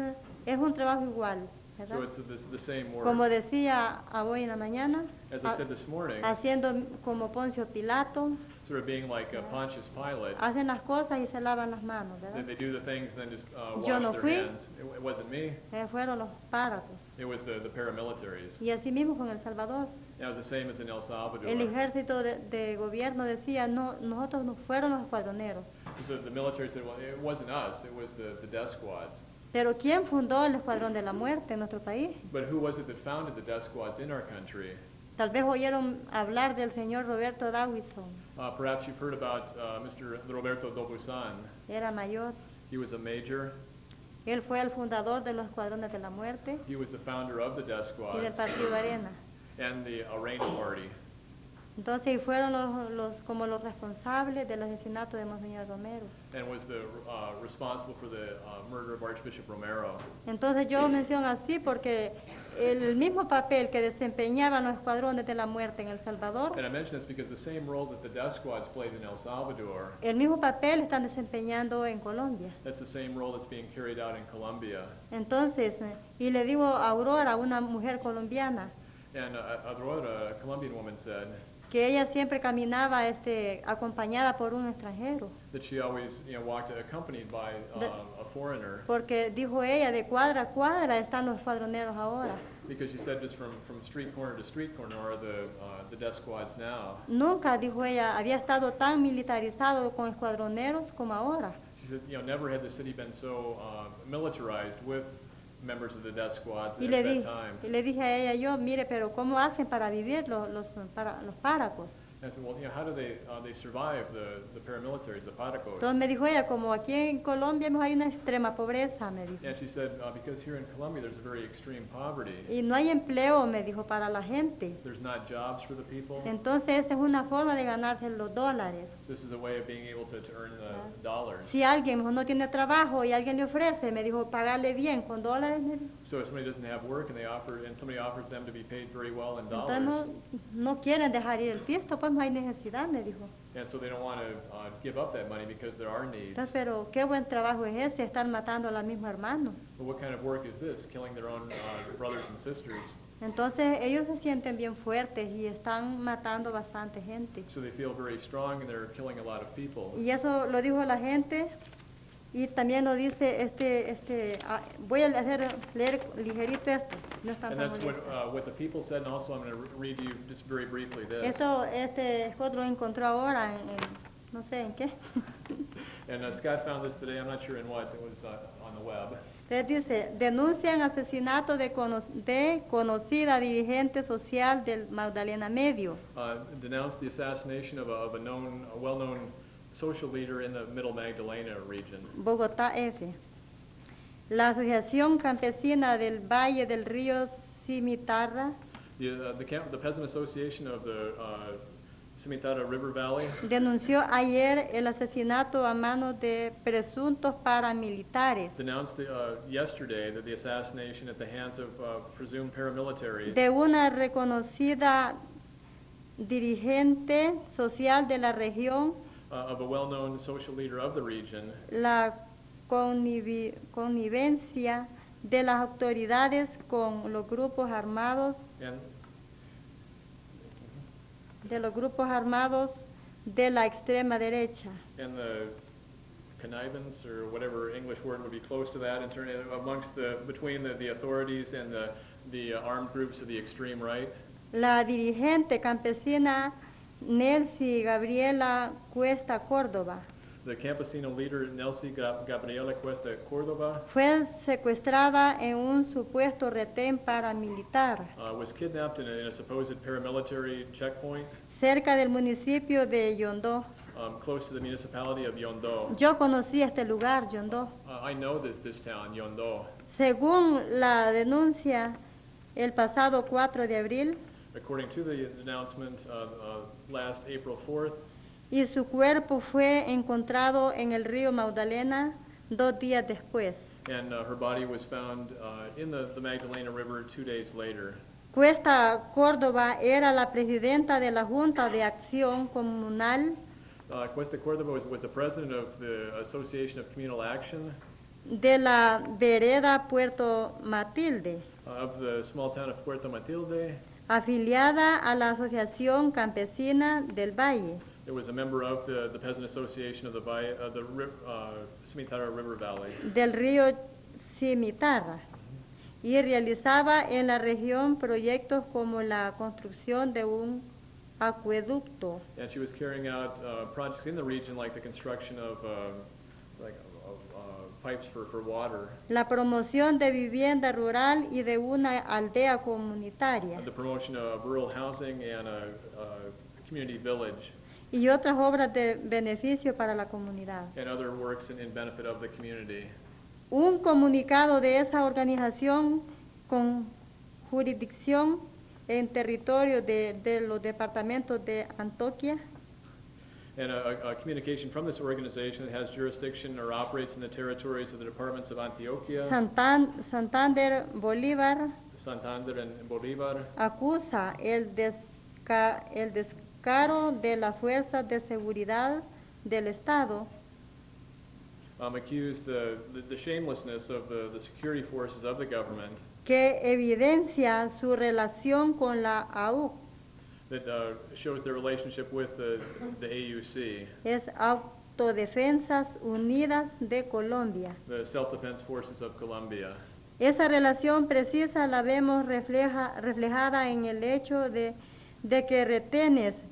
es un trabajo igual, ¿verdad? So it's the same work. Como decía hoy en la mañana, As I said this morning, haciendo como Poncio Pilato, sort of being like Pontius Pilate, hacen las cosas y se lavan las manos, that ¿verdad? they do the things and then just Yo wash no their fui. hands. It wasn't me. Fueron los páracos. It was the paramilitaries. Y así mismo con El Salvador. And it was the same as in El Salvador. El ejército de gobierno decía, no, nosotros no fueron los escuadroneros. So the military said, well, it wasn't us. It was the death squads. Pero ¿quién fundó el Escuadrón de la Muerte en nuestro país? But who was it that founded the death squads in our country? Tal vez oyeron hablar del señor Roberto Davidson. Perhaps you've heard about Mr. Roberto Dobusan. Era mayor. He was a major. Él fue el fundador de los Escuadrones de la Muerte He was the founder of the death y del squads Partido Arena. and the Arena Party. Entonces fueron como los responsables del asesinato de Monseñor Romero. And was responsible for the murder of Archbishop Romero. Entonces yo menciono así porque el mismo papel que desempeñaban los escuadrones de la muerte en El Salvador, And I mention this because the same role that the death squads played in El Salvador, el mismo papel están desempeñando en Colombia. that's the same role that's being carried out in Colombia. Entonces, y le digo a Aurora, una mujer colombiana, And Aurora, a Colombian woman, said que ella siempre caminaba acompañada por un extranjero, that she always walked accompanied by a foreigner, porque dijo ella, de cuadra a cuadra están los escuadroneros ahora. because she said just from street corner to street corner are the death squads now. Nunca, dijo ella, había estado tan militarizado con escuadroneros como ahora. She said, never had the city been so militarized with members of the death squads Y at le, that di- time. y le dije a ella, mire, pero ¿cómo hacen para vivir los páracos? And I said, well, how do they survive, the paramilitaries, the paracos? Entonces me dijo ella, como aquí en Colombia hay una extrema pobreza, me dijo. And she said, because here in Colombia there's a very extreme poverty. Y no hay empleo, me dijo, para la gente. There's not jobs for the people. Entonces esa es una forma de ganarse los dólares. So this is a way of being able to earn the dollars. Si alguien mejor no tiene trabajo y alguien le ofrece, me dijo, pagarle bien con dólares, me dijo. So if somebody doesn't have work and somebody offers them to be paid very well in Entonces dollars, no quieren dejar ir el pisto, pues no hay necesidad, me dijo. and so they don't want to give up that money because there are needs. Entonces, pero qué buen trabajo es ese, estar matando a los mismos hermanos. But what kind of work is this? Killing their own brothers and sisters. Entonces ellos se sienten bien fuertes y están matando bastante gente. So they feel very strong and they're killing a lot of people. Y eso lo dijo la gente y también lo dice voy a leer ligerito esto, no es tan And that's molesto. what the people said, and also I'm going to read you just very briefly this. Esto Scott lo encontró ahora no sé en qué. And Scott found this today, I'm not sure in what, it was on the web. Entonces dice, denuncian asesinato de conocida dirigente social del Magdalena Medio. Denounced the assassination of a well-known social leader in the Middle Magdalena region. Bogotá F. La Asociación Campesina del Valle del Río Cimitarra The Peasant Association of the Cimitarra River Valley denunció ayer el asesinato a manos de presuntos paramilitares denounced yesterday that the assassination at the hands of presumed paramilitaries de una reconocida dirigente social de la región, of a well-known social leader of the region, la connivencia de las autoridades con los grupos armados and de la extrema derecha. the connivance, or whatever English word would be close to that, between the authorities and the armed groups of the extreme right. La dirigente campesina Nelcy Gabriela Cuesta Córdoba The campesino leader Nelcy Gabriela Cuesta Córdoba fue secuestrada en un supuesto retén paramilitar was kidnapped in a supposed paramilitary checkpoint cerca del municipio de Yondó. close to the municipality of Yondó. Yo conocí este lugar, Yondó. I know this town, Yondó. Según la denuncia, el pasado 4 de abril, According to the announcement last April 4th, y su cuerpo fue encontrado en el río Magdalena 2 días después. and her body was found in the Magdalena River 2 days later. Cuesta Córdoba era la presidenta de la Junta de Acción Comunal Cuesta Córdoba was the president of the Association of Communal Action de la vereda Puerto Matilde, of the small town of Puerto Matilde. afiliada a la Asociación Campesina del Valle. It was a member of the Peasant Association of the Cimitarra River Valley. Del río Cimitarra y realizaba en la región proyectos como la construcción de un acueducto, And she was carrying out projects in the region like the construction of pipes for water, la promoción de vivienda rural y de una aldea comunitaria the promotion of rural housing and a community village, y otras obras de beneficio para la comunidad. and other works in benefit of the community. Un comunicado de esa organización con jurisdicción en territorio de los departamentos de Antioquia, And a communication from this organization that has jurisdiction or operates in the territories of the departments of Antioquia, Santander, Bolívar, Santander, and Bolívar, acusa el descaro de las fuerzas de seguridad del Estado accused the shamelessness of the security forces of the government que evidencia su relación con la AUC, that shows their relationship with the AUC, es Autodefensas Unidas de Colombia. the Self-Defense Forces of Colombia. Esa relación precisa la vemos reflejada en el hecho de que retenes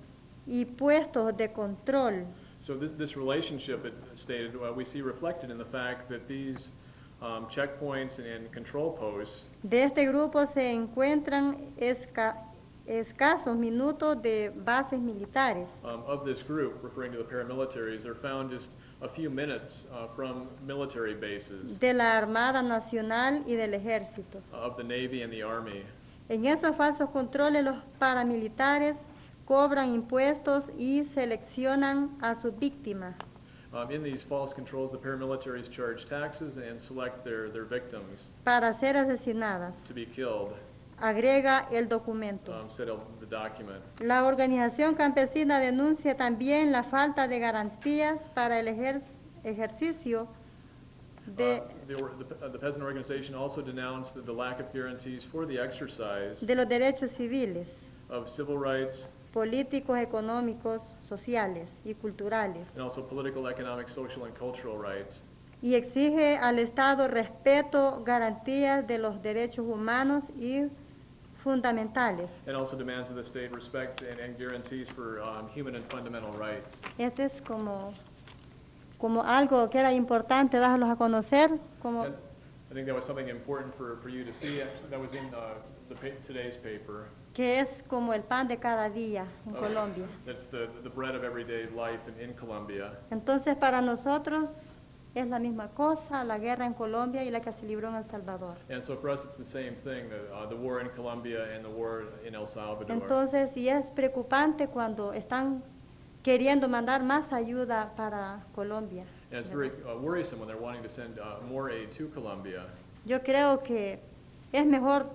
y puestos de control So this relationship, it stated, we see reflected in the fact that these checkpoints and control posts de este grupo se encuentran escasos minutos de bases militares. Of this group, referring to the paramilitaries, are found just a few minutes from military bases De la Armada Nacional y del Ejército. of the Navy and the Army. En esos falsos controles los paramilitares cobran impuestos y seleccionan a sus víctimas. In these false controls, the paramilitaries charge taxes and select their victims Para ser asesinadas, to be killed, agrega el documento. said the document. La organización campesina denuncia también la falta de garantías para el ejercicio de The peasant organization also denounced the lack of guarantees for the exercise los derechos civiles, of civil rights políticos, económicos, sociales y culturales, and also political, economic, social, and cultural rights. y exige al Estado respeto, garantías de los derechos humanos y fundamentales. And also demands of the state respect and guarantees for human and fundamental rights. Este es como algo que era importante darlos a conocer, como And I think that was something important for you to see. That was in today's paper. que es como el pan de cada día en Colombia. That's the bread of everyday life in Colombia. Entonces, para nosotros es la misma cosa, la guerra en Colombia y la que se libró en El Salvador. And so for us, it's the same thing, the war in Colombia and the war in El Salvador. Entonces, y es preocupante cuando están queriendo mandar más ayuda para Colombia. And it's very worrisome when they're wanting to send more aid to Colombia. Yo creo que es mejor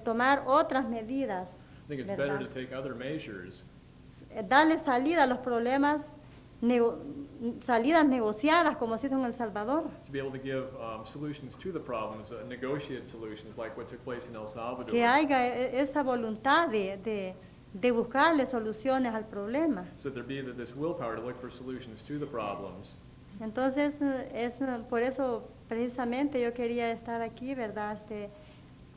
tomar otras medidas, I think it's ¿verdad? better to take other measures, Darle salida a los problemas, salidas negociadas, como se hizo en El Salvador. to be able to give solutions to the problems, negotiate solutions like what took place in El Salvador. Que haya esa voluntad de buscarle soluciones al problema. So there be this willpower to look for solutions to the problems. Entonces, por eso precisamente yo quería estar aquí, ¿verdad?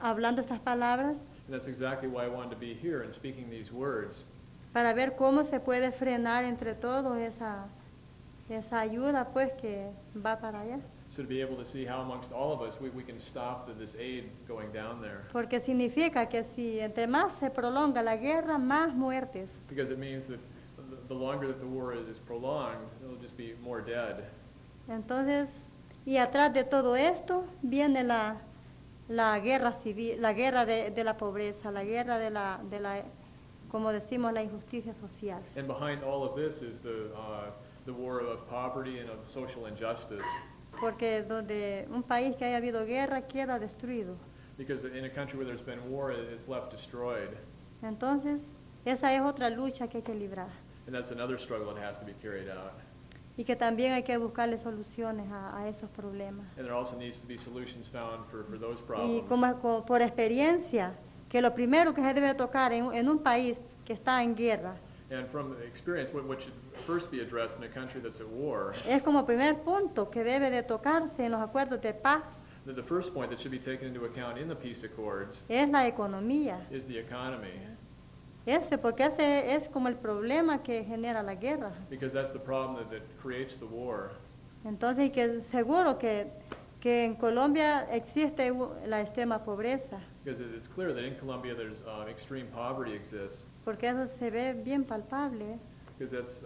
Hablando estas palabras, And that's exactly why I wanted to be here and speaking these words, para ver cómo se puede frenar entre todos esa ayuda, pues, que va para allá. so to be able to see how amongst all of us we can stop this aid going down there. Porque significa que si entre más se prolonga la guerra, más muertes. Because it means that the longer that the war is prolonged, there'll just be more dead. Entonces, y atrás de todo esto viene la guerra civil, la guerra de la pobreza, la guerra de la, como decimos, la injusticia social. And behind all of this is the war of poverty and of social injustice. Porque donde un país que haya habido guerra queda destruido. Because in a country where there's been war, it's left destroyed. Entonces, esa es otra lucha que hay que librar. And that's another struggle that has to be carried out. Y que también hay que buscarle soluciones a esos problemas. And there also needs to be solutions found for those Y problems. como por experiencia, que lo primero que se debe tocar en un país que está en guerra, And from experience, what should first be addressed in a country that's at war, es como primer punto que debe de tocarse en los acuerdos de paz, that the first point that should be taken into account in the peace accords es la economía. is the economy. Porque ese es como el problema que genera la guerra. Because that's the problem that creates the war. Entonces, y que seguro que en Colombia existe la extrema pobreza, Because it's clear that in Colombia there's extreme poverty exists. porque eso se ve bien palpable. Because that's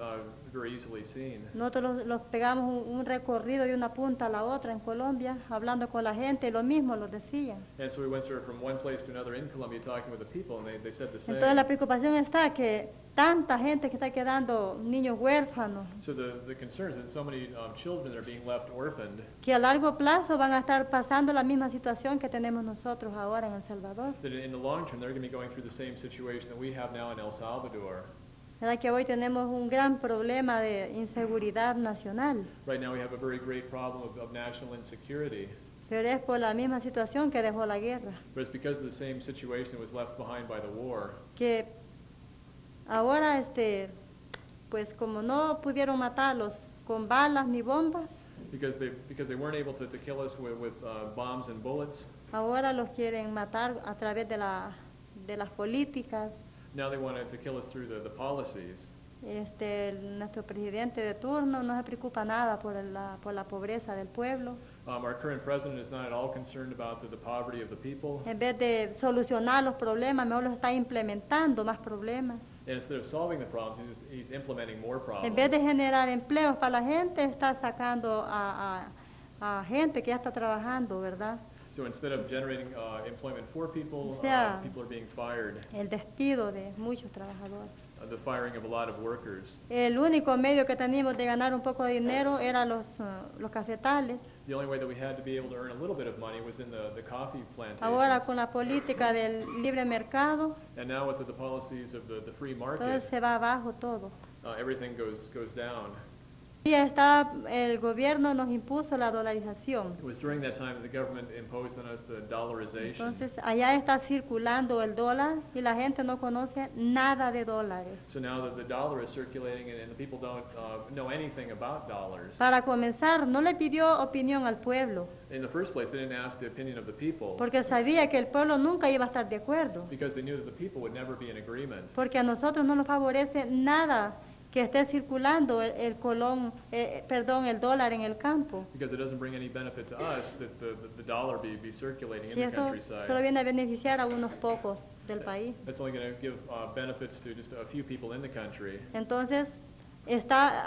very easily seen. Nosotros los pegamos un recorrido de una punta a la otra en Colombia, hablando con la gente, y lo mismo lo decían. And so we went sort of from one place to another in Colombia talking with the people, and they said the same. Entonces la preocupación está que tanta gente que está quedando niños huérfanos, So the concern is that so many children are being left orphaned, que a largo plazo van a estar pasando la misma situación que tenemos nosotros ahora en El Salvador. that in the long term they're going to be going through the same situation that we have now in El Salvador. ¿Verdad que hoy tenemos un gran problema de inseguridad nacional? Right now we have a very great problem of national insecurity, Pero es por la misma situación que dejó la guerra, but it's because of the same situation that was left behind by the war. que ahora pues como no pudieron matarlos con balas ni bombas, Because they weren't able to kill us with bombs and bullets, ahora los quieren matar a través de las políticas. now they wanted to kill us through the policies. Nuestro presidente de turno no se preocupa nada por la pobreza del pueblo. Our current president is not at all concerned about the poverty of the people. En vez de solucionar los problemas, mejor los está implementando más problemas. And instead of solving the problems, he's implementing more En vez problems. de generar empleos para la gente, está sacando a gente que ya está trabajando, ¿verdad? So instead of generating employment for people, O sea, people are being fired. El despido de muchos trabajadores. The firing of a lot of workers. El único medio que teníamos de ganar un poco de dinero eran los cafetales. The only way that we had to be able to earn a little bit of money was in the coffee Ahora plantations. con la política del libre mercado, And now with the policies of the free entonces market, se va abajo todo. everything goes down. Y el gobierno nos impuso la dolarización. It was during that time that the government imposed on us the dollarization. Entonces allá está circulando el dólar y la gente no conoce nada de dólares. So now that the dollar is circulating and the people don't know anything about dollars. Para comenzar, no le pidió opinión al pueblo, In the first place, they didn't ask the opinion of the people porque sabía que el pueblo nunca iba a estar de acuerdo, because they knew that the people would never be in agreement. porque a nosotros no nos favorece nada que esté circulando el dólar en el campo. Because it doesn't bring any benefit to us that the dollar be circulating Si in the esto countryside. solo viene a beneficiar a unos pocos del país. It's only going to give benefits to just a few people in the country. Entonces,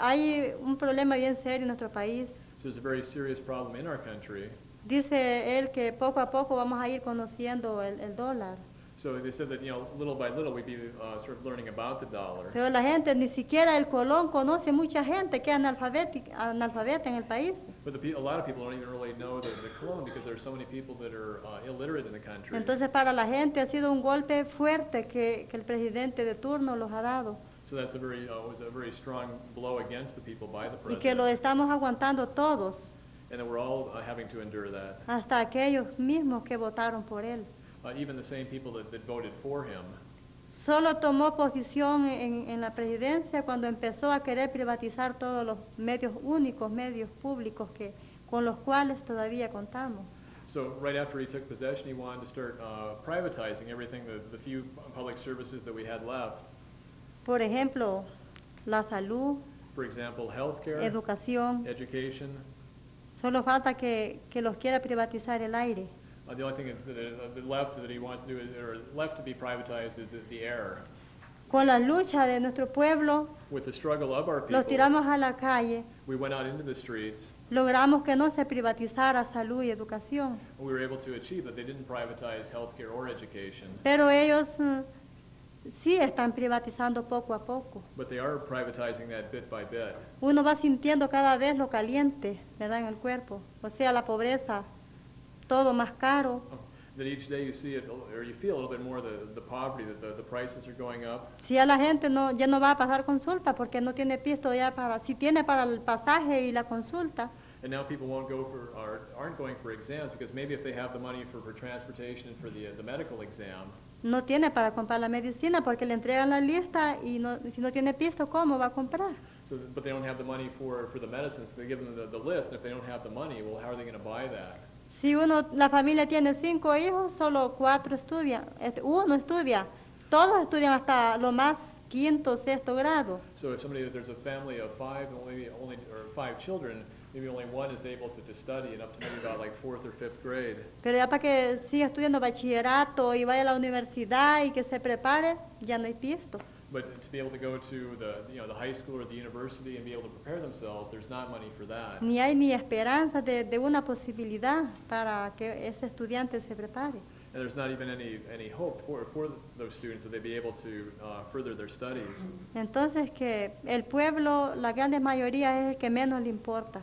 hay un problema bien serio en nuestro país. So there's a very serious problem in our country. Dice él que poco a poco vamos a ir conociendo el dólar. So they said that, little by little we'd be sort of learning about the dollar. Pero la gente, ni siquiera el Colón conoce mucha gente que es analfabeta en el país. But a lot of people don't even really know the Cologne because there are so many people that are illiterate in the country. Entonces, para la gente ha sido un golpe fuerte que el presidente de turno los ha dado. So that's was a very strong blow against the people by the Y que lo president. estamos aguantando todos, And that we're all having to endure that. hasta aquellos mismos que votaron por él. Even the same people that voted for him. Solo tomó posición en la presidencia cuando empezó a querer privatizar todos los únicos medios públicos con los cuales todavía contamos. So right after he took possession, he wanted to start privatizing everything, the few public services that we had left. Por ejemplo, la salud, For example, healthcare, educación. education. Solo falta que los quiera privatizar el aire. The only thing that left that he wants to do or left to be privatized is the air. Con la lucha de nuestro pueblo, With the struggle of our los people, tiramos a la calle, we went out into the streets. logramos que no se privatizara salud y educación. We were able to achieve that they didn't privatize healthcare or education, Pero ellos sí están privatizando poco a poco. but they are privatizing that bit by bit. Uno va sintiendo cada vez lo caliente, ¿verdad?, en el cuerpo. O sea, la pobreza, todo más caro. That each day you see it, or you feel a little bit more the poverty, that the prices are going up. Si ya la gente ya no va a pasar consulta porque no tiene pisto ya si tiene para el pasaje y la consulta, And now people won't go or aren't going for exams because maybe if they have the money for transportation and for the medical exam, no tiene para comprar la medicina porque le entregan la lista y si no tiene pisto, ¿cómo va a comprar? but they don't have the money for the medicines. So they give them the list, and if they don't have the money, well, how are they going to buy that? Si la familia tiene 5 hijos, solo 4 estudian, uno estudia, todos estudian hasta lo más 5º, 6º grado. So if there's a family of 5, or 5 children, maybe only one is able to study, and up to maybe about like 4th or 5th grade. Pero ya para que siga estudiando bachillerato y vaya a la universidad y que se prepare, ya no hay pisto. But to be able to go to the high school or the university and be able to prepare themselves, there's not money for that. Ni hay ni esperanza de una posibilidad para que ese estudiante se prepare. And there's not even any hope for those students that they'd be able to further their studies. Entonces que el pueblo, la gran mayoría es el que menos le importa.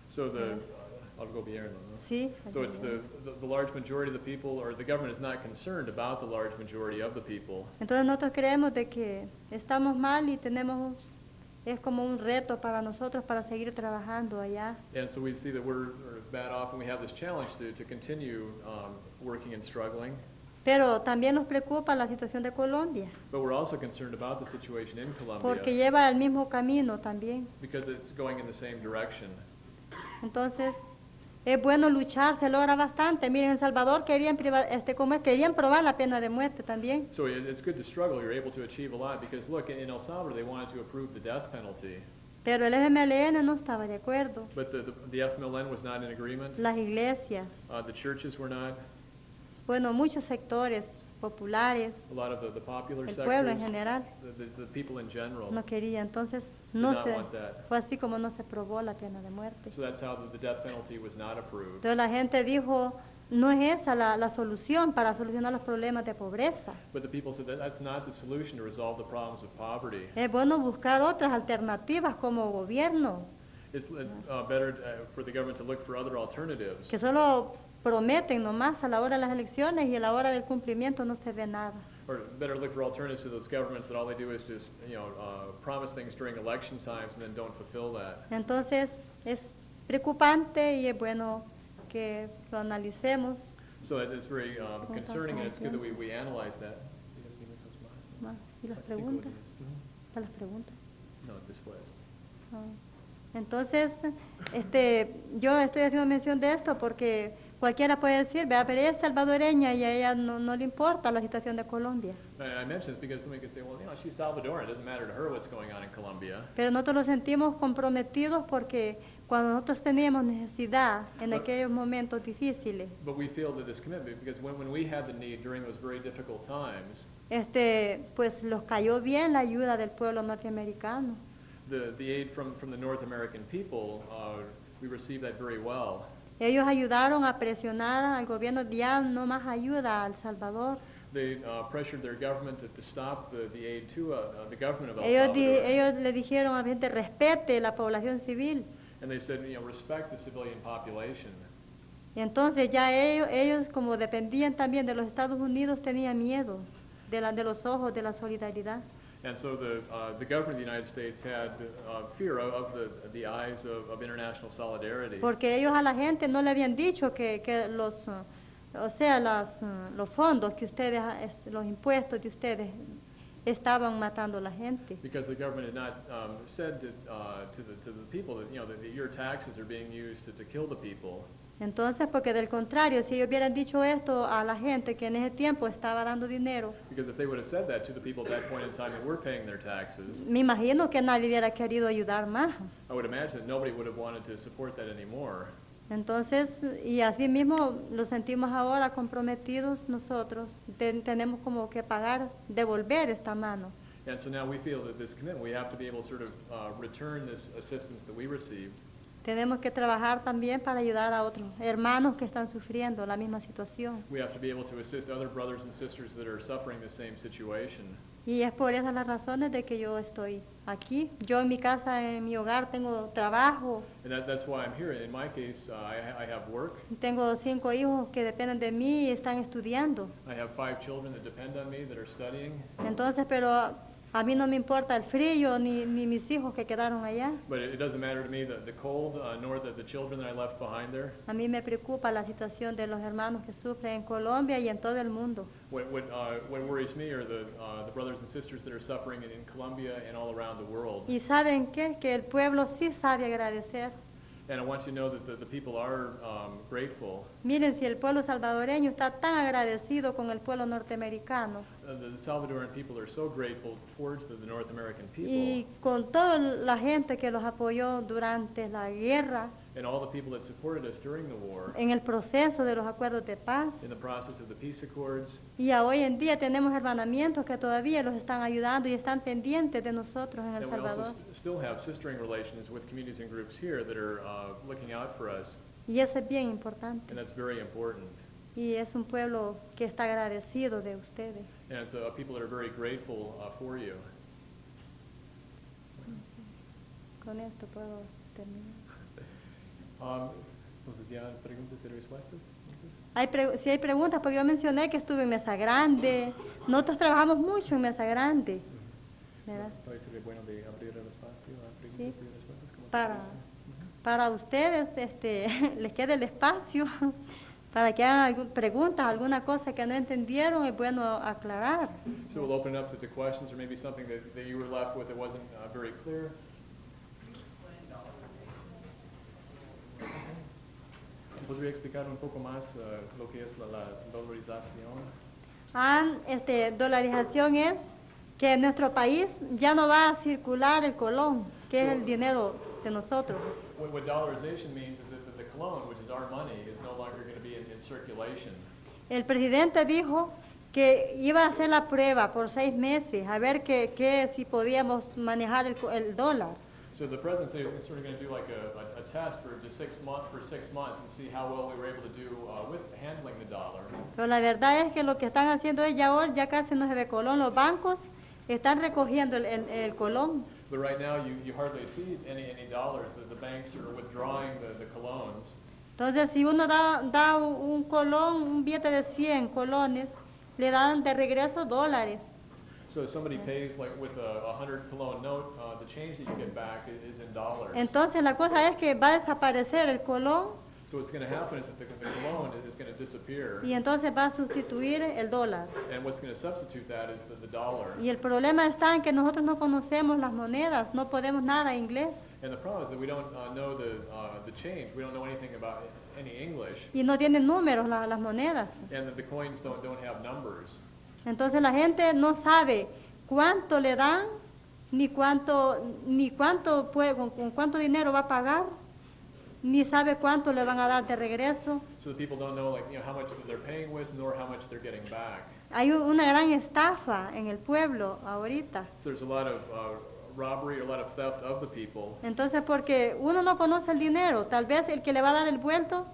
So I'll go beyond, no? Sí. So it's the large majority of the people, or the government is not concerned about the large majority of the people. Entonces nosotros creemos de que estamos mal y es como un reto para nosotros para seguir trabajando allá. And so we see that we're bad off, and we have this challenge to continue working and struggling. Pero también nos preocupa la situación de Colombia, But we're also concerned about the situation in porque Colombia lleva el mismo camino también. because it's going in the same direction. Entonces, es bueno luchar, se logra bastante. Miren, en El Salvador querían probar la pena de muerte también. So it's good to struggle. You're able to achieve a lot because look, in El Salvador they wanted to approve the death penalty. Pero el FMLN no estaba de acuerdo. But the FMLN was not in agreement. Las iglesias, The churches were not. bueno, muchos sectores populares, A lot of the popular el sectors, pueblo en general, the people in general, no quería. Entonces, did no not se, want that. fue así como no se aprobó la pena de muerte. So that's how the death penalty was not approved. Entonces la gente dijo, no es esa la solución para solucionar los problemas de pobreza. But the people said that that's not the solution to resolve the problems of poverty. Es bueno buscar otras alternativas como gobierno, It's better for the government to look for other alternatives. que solo prometen nomás a la hora de las elecciones y a la hora del cumplimiento no se ve nada. Or better look for alternatives to those governments that all they do is just, promise things during election times and then don't fulfill that. Entonces es preocupante y es bueno que lo analicemos. So it's very Como concerning, and it's good that tanto we analyze that. Ma- ¿Y las 5 preguntas? días. ¿Para las preguntas? No, después. Ah. Entonces, yo estoy haciendo mención de esto porque cualquiera puede decir, vea, pero ella es salvadoreña y a ella no le importa la situación de Colombia. I mention this because somebody could say, well, she's Salvadoran. It doesn't matter to her what's going on in Colombia. Pero nosotros nos sentimos comprometidos porque cuando nosotros teníamos necesidad en aquellos momentos difíciles, But we feel that this commitment, because when we had the need during those very difficult times, pues los cayó bien la ayuda del pueblo norteamericano. the aid from the North American people, we received that very well. Ellos ayudaron a presionar al gobierno de ya no más ayuda a El Salvador. They pressured their government to stop the aid to the government of El Ellos, Salvador. ellos le dijeron a la gente, respete la población civil. And they said, respect the civilian population. Y entonces ya ellos como dependían también de los Estados Unidos, tenían miedo de los ojos de la solidaridad. And so the government of the United States had fear of the eyes of international solidarity. Porque ellos a la gente no le habían dicho que los fondos que ustedes, los impuestos de ustedes estaban matando a la gente. Because the government had not said to the people that, that your taxes are being used to kill the people. Entonces, porque del contrario, si ellos hubieran dicho esto a la gente que en ese tiempo estaba dando dinero, Because if they would have said that to the people at that point in time that were paying their taxes, me imagino que nadie hubiera querido ayudar más. I would imagine that nobody would have wanted to support that anymore. Entonces, y así mismo lo sentimos ahora comprometidos nosotros, tenemos como que pagar, devolver esta mano. And so now we feel that this commitment, we have to be able to sort of return this assistance that we received. Tenemos que trabajar también para ayudar a otros hermanos que están sufriendo la misma situación. We have to be able to assist other brothers and sisters that are suffering the same situation. Y es por esas las razones de que yo estoy aquí. Yo en mi casa, en mi hogar, tengo trabajo. And that's why I'm here. In my case, I have work. Tengo 5 hijos que dependen de mí y están estudiando. I have 5 children that depend on me that are studying. Entonces, pero a mí no me importa el frío ni mis hijos que quedaron allá. But it doesn't matter to me the cold, nor the children that I left behind there. A mí me preocupa la situación de los hermanos que sufren en Colombia y en todo el mundo. What worries me are the brothers and sisters that are suffering in Colombia and all around the world. Y ¿saben qué? Que el pueblo sí sabe agradecer. And I want you to know that the people are grateful. Miren, si el pueblo salvadoreño está tan agradecido con el pueblo norteamericano The Salvadoran people are so grateful towards the North American people y con toda la gente que los apoyó durante la guerra, and all the people that supported us during the war, en el proceso de los acuerdos de in paz. the process of the peace accords. Y hoy en día tenemos hermanamientos que todavía los están ayudando y están pendientes de nosotros en El And we also Salvador. still have sistering relations with communities and groups here that are looking out for us, Y eso es bien importante. and that's very important. Y es un pueblo que está agradecido de ustedes. And it's people that are very grateful for you. Con esto puedo terminar. Entonces, ¿ya preguntas y respuestas? Si hay preguntas, porque yo mencioné que estuve en Mesa Grande. Nosotros trabajamos mucho en Mesa Grande. ¿Verdad? Parece bueno de abrir el espacio a preguntas Sí. y respuestas. ¿Cómo te Para, parece? para ustedes les quede el espacio para que hagan preguntas, alguna cosa que no entendieron, es bueno aclarar. So we'll open it up to questions or maybe something that you were left with that wasn't very clear. ¿Podría explicar un poco más lo que es la dolarización? Dolarización es que en nuestro país ya no va a circular el colón. que es el dinero de nosotros. What dollarization means is that the cologne, which is our money, is no longer going to be in circulation. El presidente dijo que iba a hacer la prueba por 6 meses, a ver si podíamos manejar el dólar. So the president said he's sort of going to do like a test for just 6 months and see how well we were able to do with handling the dollar. Pero la verdad es que lo que están haciendo es ya casi no se ve colón. Los bancos están recogiendo el colón. But right now you hardly see any dollars. The banks are withdrawing the colognes. Entonces, si uno da un colón, un billete de 100 colones, le dan de regreso dólares. So if somebody pays like with a 100 cologne note, the change that you get back is in dollars. Entonces, la cosa es que va a desaparecer el colón So what's going to happen is that the cologne is going to disappear, y entonces va a sustituir el dólar. and what's going to substitute that is the dollar. Y el problema está en que nosotros no conocemos las monedas, no podemos nada inglés And the problem is that we don't know the change. We don't know anything about any English, y no tienen números las monedas. and that the coins don't have numbers. Entonces la gente no sabe cuánto le dan, ni cuánto con cuánto dinero va a pagar, ni sabe cuánto le van a dar de regreso. So the people don't know how much that they're paying with, nor how much they're getting back. Hay una gran estafa en el pueblo ahorita. So there's a lot of robbery, or a lot of theft of the people. Entonces porque uno no conoce el dinero, tal vez el que le va a dar el vuelto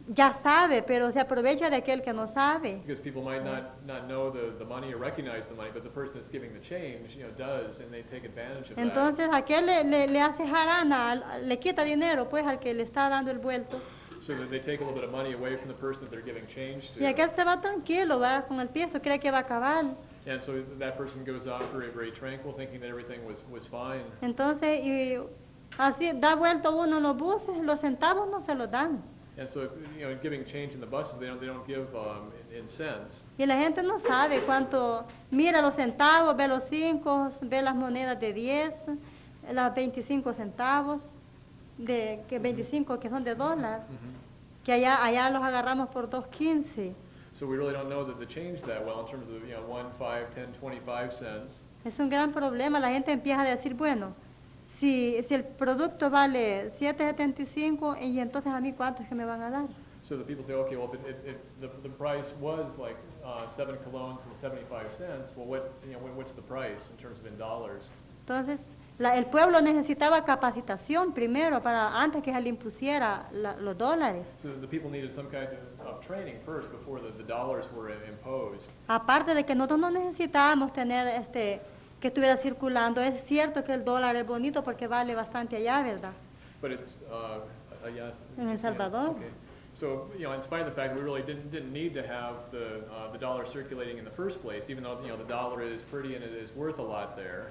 ya sabe, pero se aprovecha de aquel que no sabe. Because people might not know the money or recognize the money, but the person that's giving the change, does, and they take advantage of that. Entonces aquel le hace jarana, le quita dinero pues al que le está dando el vuelto. So that they take a little bit of money away from the person that they're giving change to. Y aquel se va tranquilo, va con el pisto, cree que va a acabar. And so that person goes off very tranquil, thinking that everything was fine. Entonces, y así da vuelto uno en los buses, los centavos no se los dan. And so, giving change in the buses, they don't give in cents. Y la gente no sabe cuánto, mira los centavos, ve los 5, ve las monedas de 10, las 25 centavos, que 25 que son de dólar, que allá los agarramos por 2.15. So we really don't know the change that well in terms of 1, 5, 10, 25 cents. Es un gran problema, la gente empieza a decir, bueno, si el producto vale 7.75, y entonces a mí cuánto es que me van a dar. So the people say, okay, well, if the price was like 7 colognes and 75 cents, well, what's the price in terms of in dollars? Entonces, el pueblo necesitaba capacitación primero antes que se le impusiera los dólares. So the people needed some kind of training first before the dollars were imposed. Aparte de que nosotros no necesitábamos tener que estuviera circulando, es cierto que el dólar es bonito porque vale bastante allá, ¿verdad? But it's yes. En El Salvador. Okay. So in spite of the fact that we really didn't need to have the dollar circulating in the first place, even though the dollar is pretty and it is worth a lot there.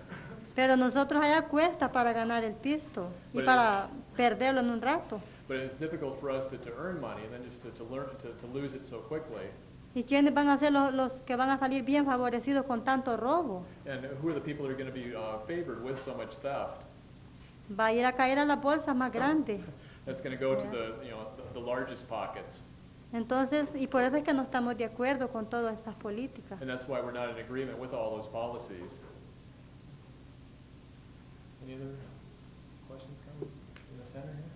Pero nosotros allá cuesta para ganar el pisto y para perderlo en un rato. But it's difficult for us to earn money and then just to learn to lose it so quickly. ¿Y quiénes van a ser los que van a salir bien favorecidos con tanto robo? And who are the people that are going to be favored with so much theft? Va a ir a caer a las bolsas más grandes. That's going to go to the largest pockets. Entonces, y por eso es que no estamos de acuerdo con todas esas políticas. And that's why we're not in agreement with all those policies. Any other questions, comments in the center here?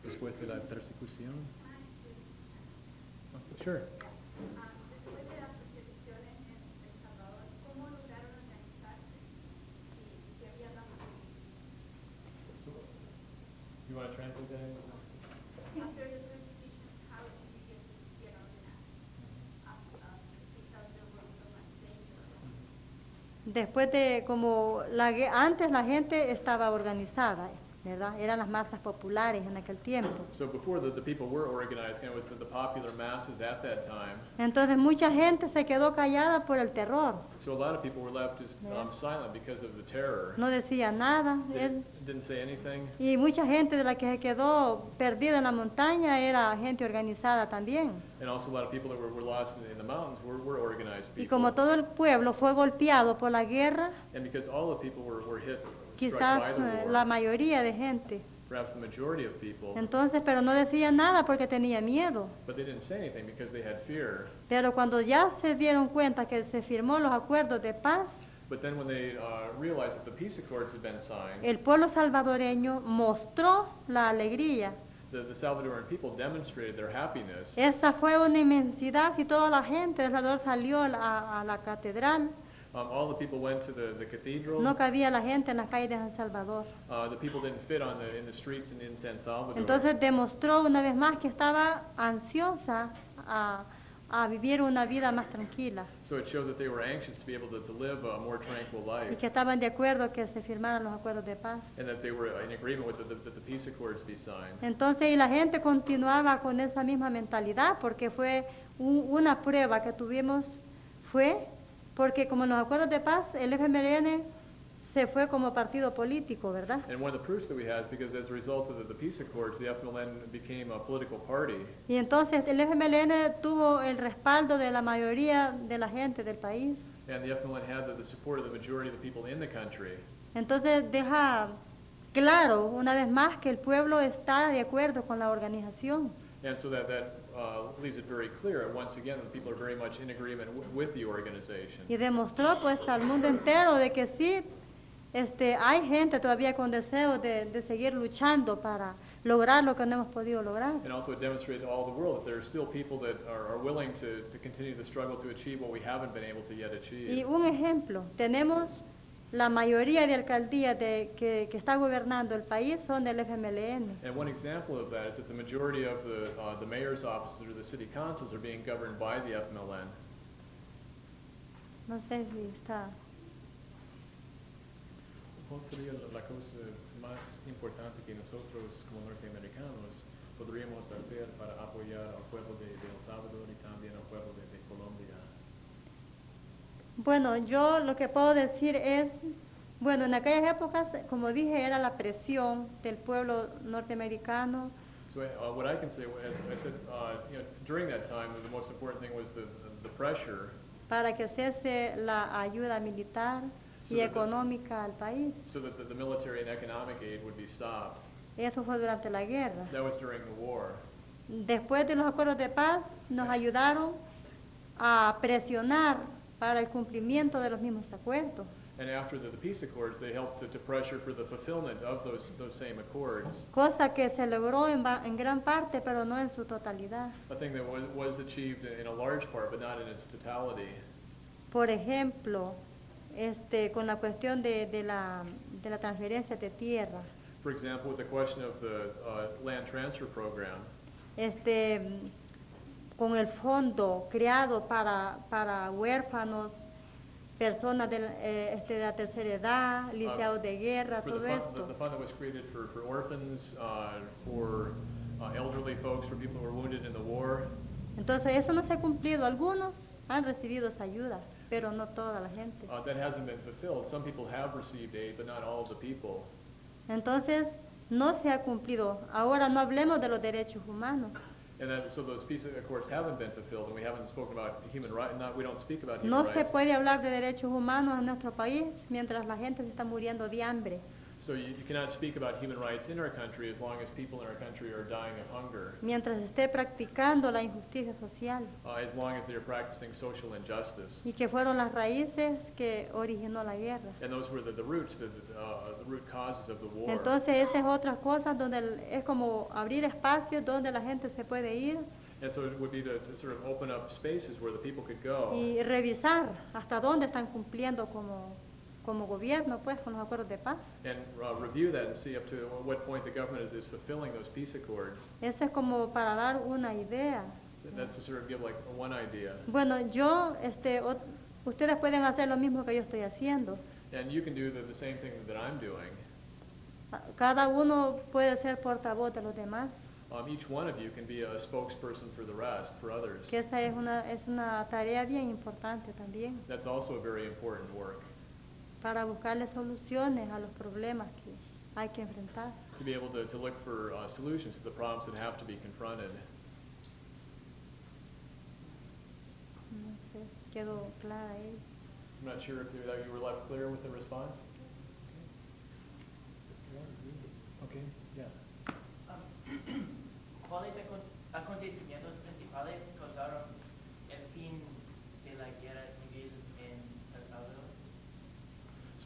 Después de la persecución. Oh, sure. Después de la persecución en El Salvador, ¿cómo lograron organizarse? Si había la So, you want to translate that? After the persecution, how did you get organized? Because there was so much danger. Después de antes la gente estaba organizada, ¿verdad? Eran las masas populares en aquel tiempo. So before the people were organized, it was the popular masses at that time. Entonces mucha gente se quedó callada por el terror. So a lot of people were left just silent because of the terror. No decía nada. Didn't say anything. Y mucha gente de la que se quedó perdida en la montaña era gente organizada también. And also a lot of people that were lost in the mountains were organized people. Y como todo el pueblo fue golpeado por la guerra, And because all the people were hit, struck quizás by the war, la mayoría de gente. perhaps the majority of people, Entonces, pero no decían nada porque tenía miedo. but they didn't say anything because they had fear. Pero cuando ya se dieron cuenta que se firmó los acuerdos de paz, But then when they realized that the peace accords had been signed, el pueblo salvadoreño mostró la alegría. the Salvadoran people demonstrated their happiness. Esa fue una inmensidad y toda la gente de El Salvador salió a la catedral. All the people went to the cathedral. No cabía la gente en las calles de San Salvador. The people didn't fit in the streets in San Salvador. Entonces demostró una vez más que estaba ansiosa a vivir una vida más tranquila So it showed that they were anxious to be able to live a more tranquil y life, que estaban de acuerdo que se firmaran los acuerdos de paz. and that they were in agreement with that the peace accords be signed. Entonces, y la gente continuaba con esa misma mentalidad porque fue una prueba que tuvimos, fue porque como en los acuerdos de paz, el FMLN se fue como partido político, ¿verdad? And one of the proofs that we have is because as a result of the peace accords, the FMLN became a political party. Y entonces el FMLN tuvo el respaldo de la mayoría de la gente del país. And the FMLN had the support of the majority of the people in the country. Entonces deja claro una vez más que el pueblo está de acuerdo con la organización. And so that leaves it very clear, once again, that people are very much in agreement with the organization. Y demostró pues al mundo entero de que sí, hay gente todavía con deseo de seguir luchando para lograr lo que no hemos podido lograr. And also it demonstrated to all the world that there are still people that are willing to continue the struggle to achieve what we haven't been able to yet achieve. Y un ejemplo, tenemos la mayoría de alcaldías que está gobernando el país son del FMLN. And one example of that is that the majority of the mayor's offices or the city councils are being governed by the FMLN. No sé si está. ¿Cuál sería la cosa más importante que nosotros como norteamericanos podríamos hacer para apoyar al pueblo de El Salvador y también al pueblo de Colombia? Bueno, yo lo que puedo decir es, bueno, en aquellas épocas, como dije, era la presión del pueblo norteamericano. So what I can say, as I said, during that time, the most important thing was the pressure. Para que cese la ayuda militar y económica al país. So that the military and economic aid would be stopped. Eso fue durante la guerra. That was during the war. Después de los acuerdos de paz, nos ayudaron a presionar para el cumplimiento de los mismos acuerdos. And after the peace accords, they helped to pressure for the fulfillment of those same accords. Cosa que se logró en gran parte, pero no en su totalidad. A thing that was achieved in a large part, but not in its totality. Por ejemplo, con la cuestión de la transferencia de tierra. For example, with the question of the land transfer program, Con el fondo creado para huérfanos, personas de la tercera edad, lisiados de guerra, for todo esto. the fund that was created for orphans, for elderly folks, for people who were wounded in the war. Entonces eso no se ha cumplido. Algunos han recibido esa ayuda, pero no toda la gente. That hasn't been fulfilled. Some people have received aid, but not all of the people. Entonces no se ha cumplido. Ahora no hablemos de los derechos humanos. And then, so those peace accords haven't been fulfilled, and we haven't spoken about human rights. We don't speak about human No se rights. puede hablar de derechos humanos en nuestro país mientras la gente se está muriendo de hambre. So you cannot speak about human rights in our country as long as people in our country are dying of hunger, Mientras esté practicando la injusticia social as long as they are practicing social injustice. y que fueron las raíces que originó la guerra. And those were the roots, the root causes of the war. Entonces esa es otra cosa donde es como abrir espacios donde la gente se puede ir And so it would be to sort of open up spaces where the people could go y revisar hasta dónde están cumpliendo como gobierno pues con los acuerdos de paz. and review that and see up to what point the government is fulfilling those peace accords. Eso es como para dar una idea. That's to sort of give like one idea. Bueno, ustedes pueden hacer lo mismo que yo estoy haciendo. And you can do the same thing that I'm doing. Cada uno puede ser portavoz de los demás, Each one of you can be a spokesperson for the rest, for others. que esa es una tarea bien importante también, That's also a very important work, para buscarle soluciones a los problemas que hay que enfrentar. to be able to look for solutions to the problems that have to be confronted. No sé, quedó clara ahí. I'm not sure if you were left clear with the response. Okay, yeah. ¿Cuáles acontecimientos principales causaron el fin de la guerra civil en El Salvador?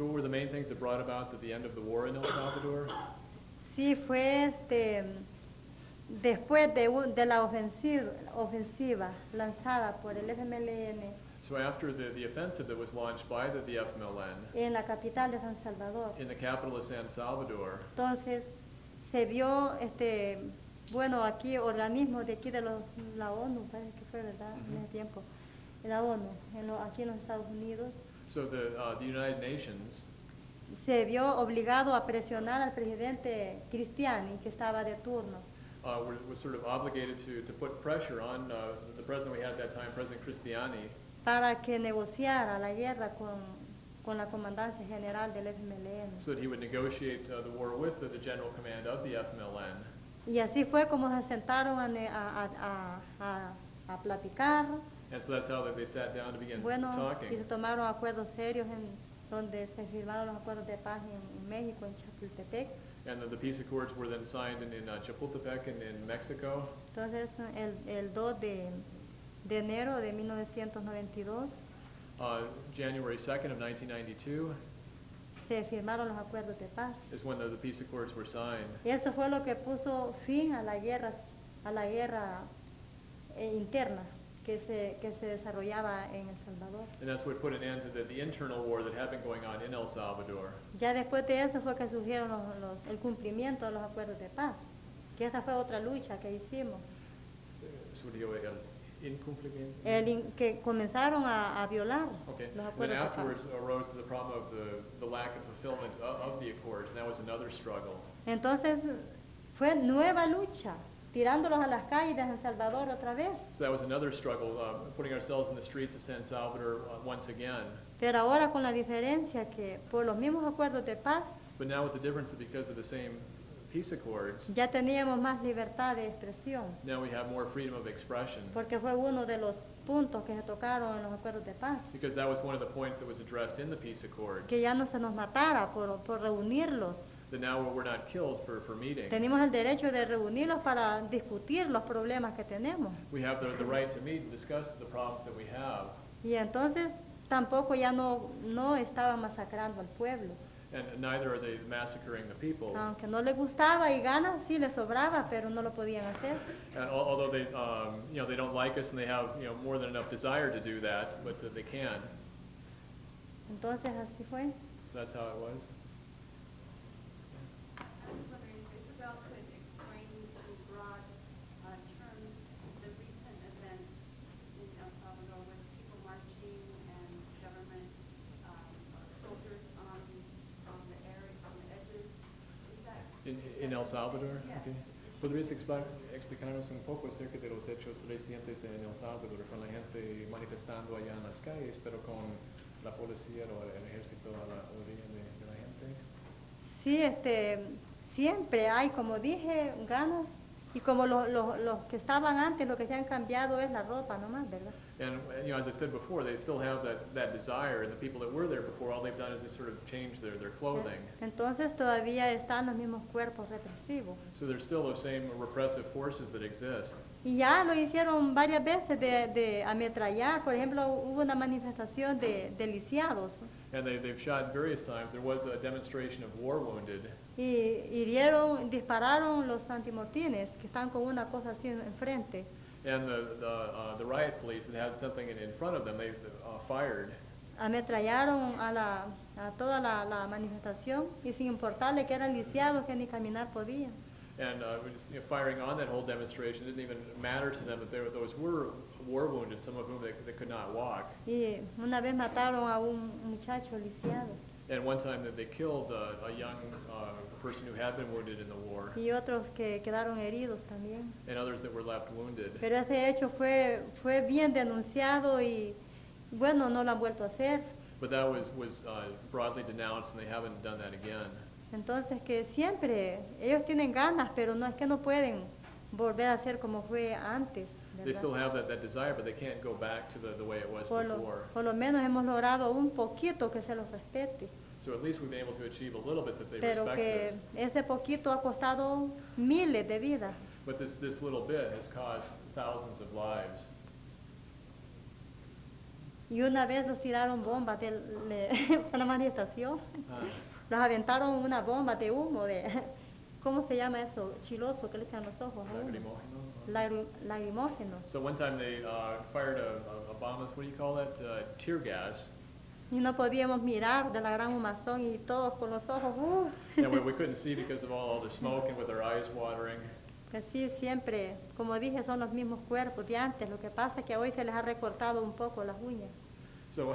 So what were the main things that brought about the end of the war in El Salvador? Sí, fue después de la ofensiva lanzada por el FMLN So after the offensive that was launched by the FMLN en la capital de San Salvador. in the capital of San Salvador, Entonces se vio, bueno, aquí organismos de aquí de la ONU, parece que fue, ¿verdad? En ese tiempo, la ONU, aquí en los Estados Unidos, so the United Nations se vio obligado a presionar al presidente Cristiani, que estaba de turno, was sort of obligated to put pressure on the president we had at that time, President Cristiani, para que negociara la guerra con la comandancia general del FMLN. so that he would negotiate the war with the general command of the FMLN. Y así fue como se sentaron a platicar, And so that's how they sat down to begin bueno, y se talking. tomaron acuerdos serios donde se firmaron los acuerdos de paz en México, en Chapultepec. And the peace accords were then signed in Chapultepec in Mexico. Entonces, el 2 de enero de 1992 January 2nd of 1992 se firmaron los acuerdos de paz. is when the peace accords were signed. Y eso fue lo que puso fin a la guerra interna que se desarrollaba en El Salvador. And that's what put an end to the internal war that had been going on in El Salvador. Ya después de eso fue que surgieron el cumplimiento de los acuerdos de paz, que esa fue otra lucha que hicimos. Surgió el incumplimiento. Que comenzaron a violar Okay. los Then acuerdos de afterwards paz. arose the problem of the lack of fulfillment of the accords, and that was another struggle. Entonces fue nueva lucha, tirándolos a las calles de San Salvador otra vez. So that was another struggle, putting ourselves in the streets of San Salvador once again. Pero ahora con la diferencia que por los mismos acuerdos de paz But now with the difference that because of the same peace accords, ya teníamos más libertad de expresión, now we have more freedom of expression. porque fue uno de los puntos que se tocaron en los acuerdos de paz, Because that was one of the points that was addressed in the peace accords. que ya no se nos matara por reunirlos. That now we're not killed for meeting. Tenemos el derecho de reunirlos para discutir los problemas que tenemos. We have the right to meet and discuss the problems that we have. Y entonces tampoco ya no estaban masacrando al pueblo. And neither are they massacring the people. Aunque no les gustaba y ganas, sí les sobraba, pero no lo podían hacer. And although they, they don't like us and they have, more than enough desire to do that, but they can't. Entonces así fue. So that's how it was. I was wondering if Isabel could explain in broad terms the recent events in El Salvador with people marching and government soldiers on the area, on the edges. Is that? In El Salvador? Yes. Okay. ¿Podrías explicarnos un poco acerca de los hechos recientes en El Salvador, con la gente manifestando allá en las calles, pero con la policía o el ejército a la orilla de la gente? Sí, siempre hay, como dije, ganas. Y como los que estaban antes, lo que se han cambiado es la ropa nomás, ¿verdad? And as I said before, they still have that desire, and the people that were there before, all they've done is just sort of change their clothing. Entonces todavía están los mismos cuerpos represivos. So there's still those same repressive forces that exist. Y ya lo hicieron varias veces de ametrallar. Por ejemplo, hubo una manifestación de lisiados. And they've shot various times. There was a demonstration of war wounded. Y dispararon los antimotines que están con una cosa así enfrente. And the riot police that had something in front of them, they fired. Ametrallaron a toda la manifestación y sin importarle que eran lisiados, que ni caminar podían. And just, firing on that whole demonstration didn't even matter to them that those were war wounded, some of whom they could not walk. Y una vez mataron a un muchacho lisiado And one time that they killed a young person who had been wounded in the war, y otros que quedaron heridos también. and others that were left wounded. Pero ese hecho fue bien denunciado y bueno, no lo han vuelto a hacer. But that was broadly denounced, and they haven't done that again. Entonces que siempre ellos tienen ganas, pero no es que no pueden volver a ser como fue antes, They still ¿verdad? have that desire, but they can't go back to the way it was Por before. lo menos hemos logrado un poquito que se los respete, So at least we've been able to achieve a little bit that they pero respect que us. ese poquito ha costado miles de vidas. But this little bit has caused thousands of lives. Y una vez nos tiraron bombas de una manifestación. Ah, Nos aventaron una bomba de humo, ¿cómo se llama eso? Chiloso, que le echan los ojos. a uno. lacrimógeno. Lagrimógeno. So one time they fired a bomb, what do you call that? Tear gas. Y no podíamos mirar de la gran humazón y todos con los ojos, And we couldn't see because of all the smoke and with our eyes watering. Así siempre, como dije, son los mismos cuerpos de antes. Lo que pasa es que hoy se les ha recortado un poco las uñas. So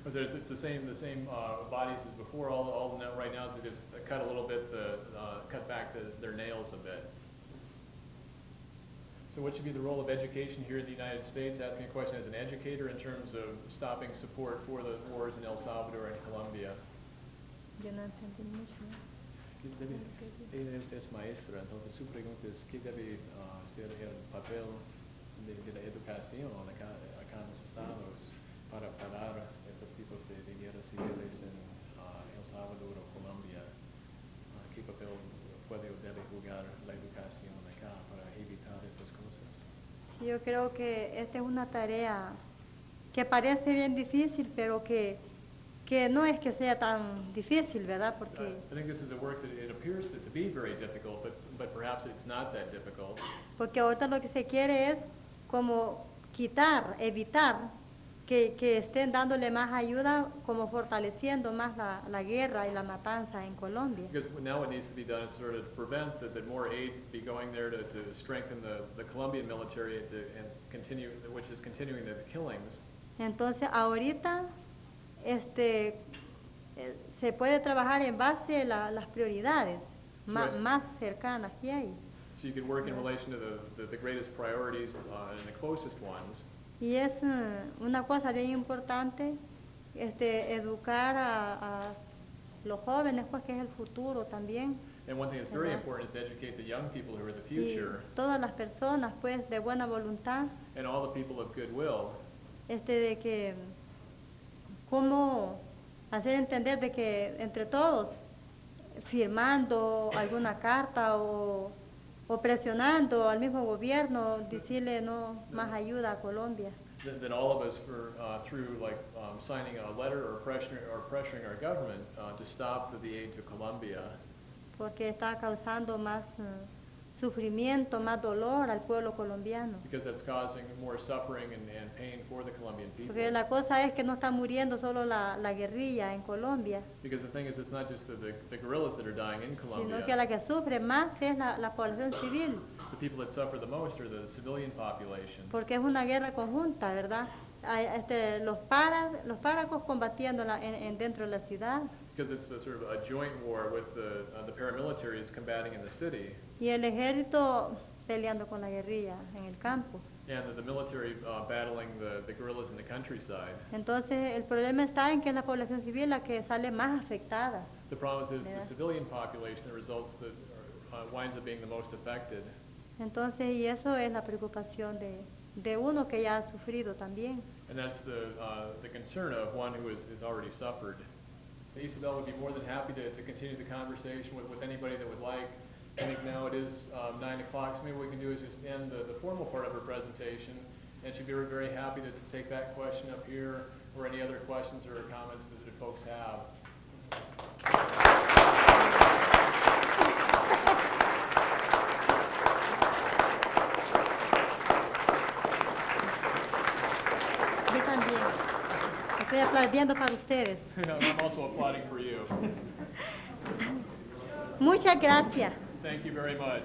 it's the same bodies as before. All right now is they just cut a little bit, cut back their nails a bit. So what should be the role of education here in the United States? Asking a question as an educator in terms of stopping support for the wars in El Salvador and Colombia. Yo no entendí mucho. Ella es maestra, entonces su pregunta es ¿qué debe ser el papel de la educación acá en los estados para parar estos tipos de guerras civiles en El Salvador o Colombia? ¿Qué papel puede o debe jugar la educación acá para evitar estas cosas? Sí, yo creo que esta es una tarea que parece bien difícil, pero que no es que sea tan difícil, ¿verdad? Porque I think this is a work that it appears to be very difficult, but perhaps it's not that difficult. ahorita lo que se quiere es como evitar que estén dándole más ayuda, como fortaleciendo más la guerra y la matanza en Colombia. Because now what needs to be done is sort of prevent that more aid be going there to strengthen the Colombian military and continue, which is continuing the killings. Entonces ahorita se puede trabajar en base a las prioridades Right. más cercanas que hay. So you could work in relation to the greatest priorities and the closest ones. Y es una cosa bien importante educar a los jóvenes, pues que es el futuro también. And one thing that's very Ajá. important is to educate the young people who are the Y future todas las personas, pues, de buena voluntad, and all the people of goodwill. de que cómo hacer entender de que entre todos, firmando alguna carta o presionando al mismo gobierno, decirle no más ayuda a Colombia. That all of us, through like signing a letter or pressuring our government to stop the aid to Colombia, Porque está causando más sufrimiento, más dolor al pueblo colombiano. because that's causing more suffering and pain for the Colombian people. Porque la cosa es que no está muriendo solo la guerrilla en Colombia, Because the thing is, it's not just the guerrillas that are dying in sino que Colombia. la que sufre más es la población civil, The people that suffer the most are the civilian population. porque es una guerra conjunta, ¿verdad? Hay, los páragos combatiendo dentro de la ciudad Because it's a sort of a joint war with the paramilitaries combating in the city, y el ejército peleando con la guerrilla en el campo. and the military battling the guerrillas in the countryside. Entonces el problema está en que es la población civil la que sale más afectada. The problem is Yeah. the civilian population that results that winds up being the most affected. Entonces, y eso es la preocupación de uno que ya ha sufrido también. And that's the concern of one who has already suffered. Isabel would be more than happy to continue the conversation with anybody that would like. I think now it is 9 o'clock, so maybe what we can do is just end the formal part of her presentation, and she'd be very, very happy to take that question up here, or any other questions or comments that folks have. Yo también. Estoy aplaudiendo para ustedes. I'm also applauding for you. Muchas gracias. Thank you very much.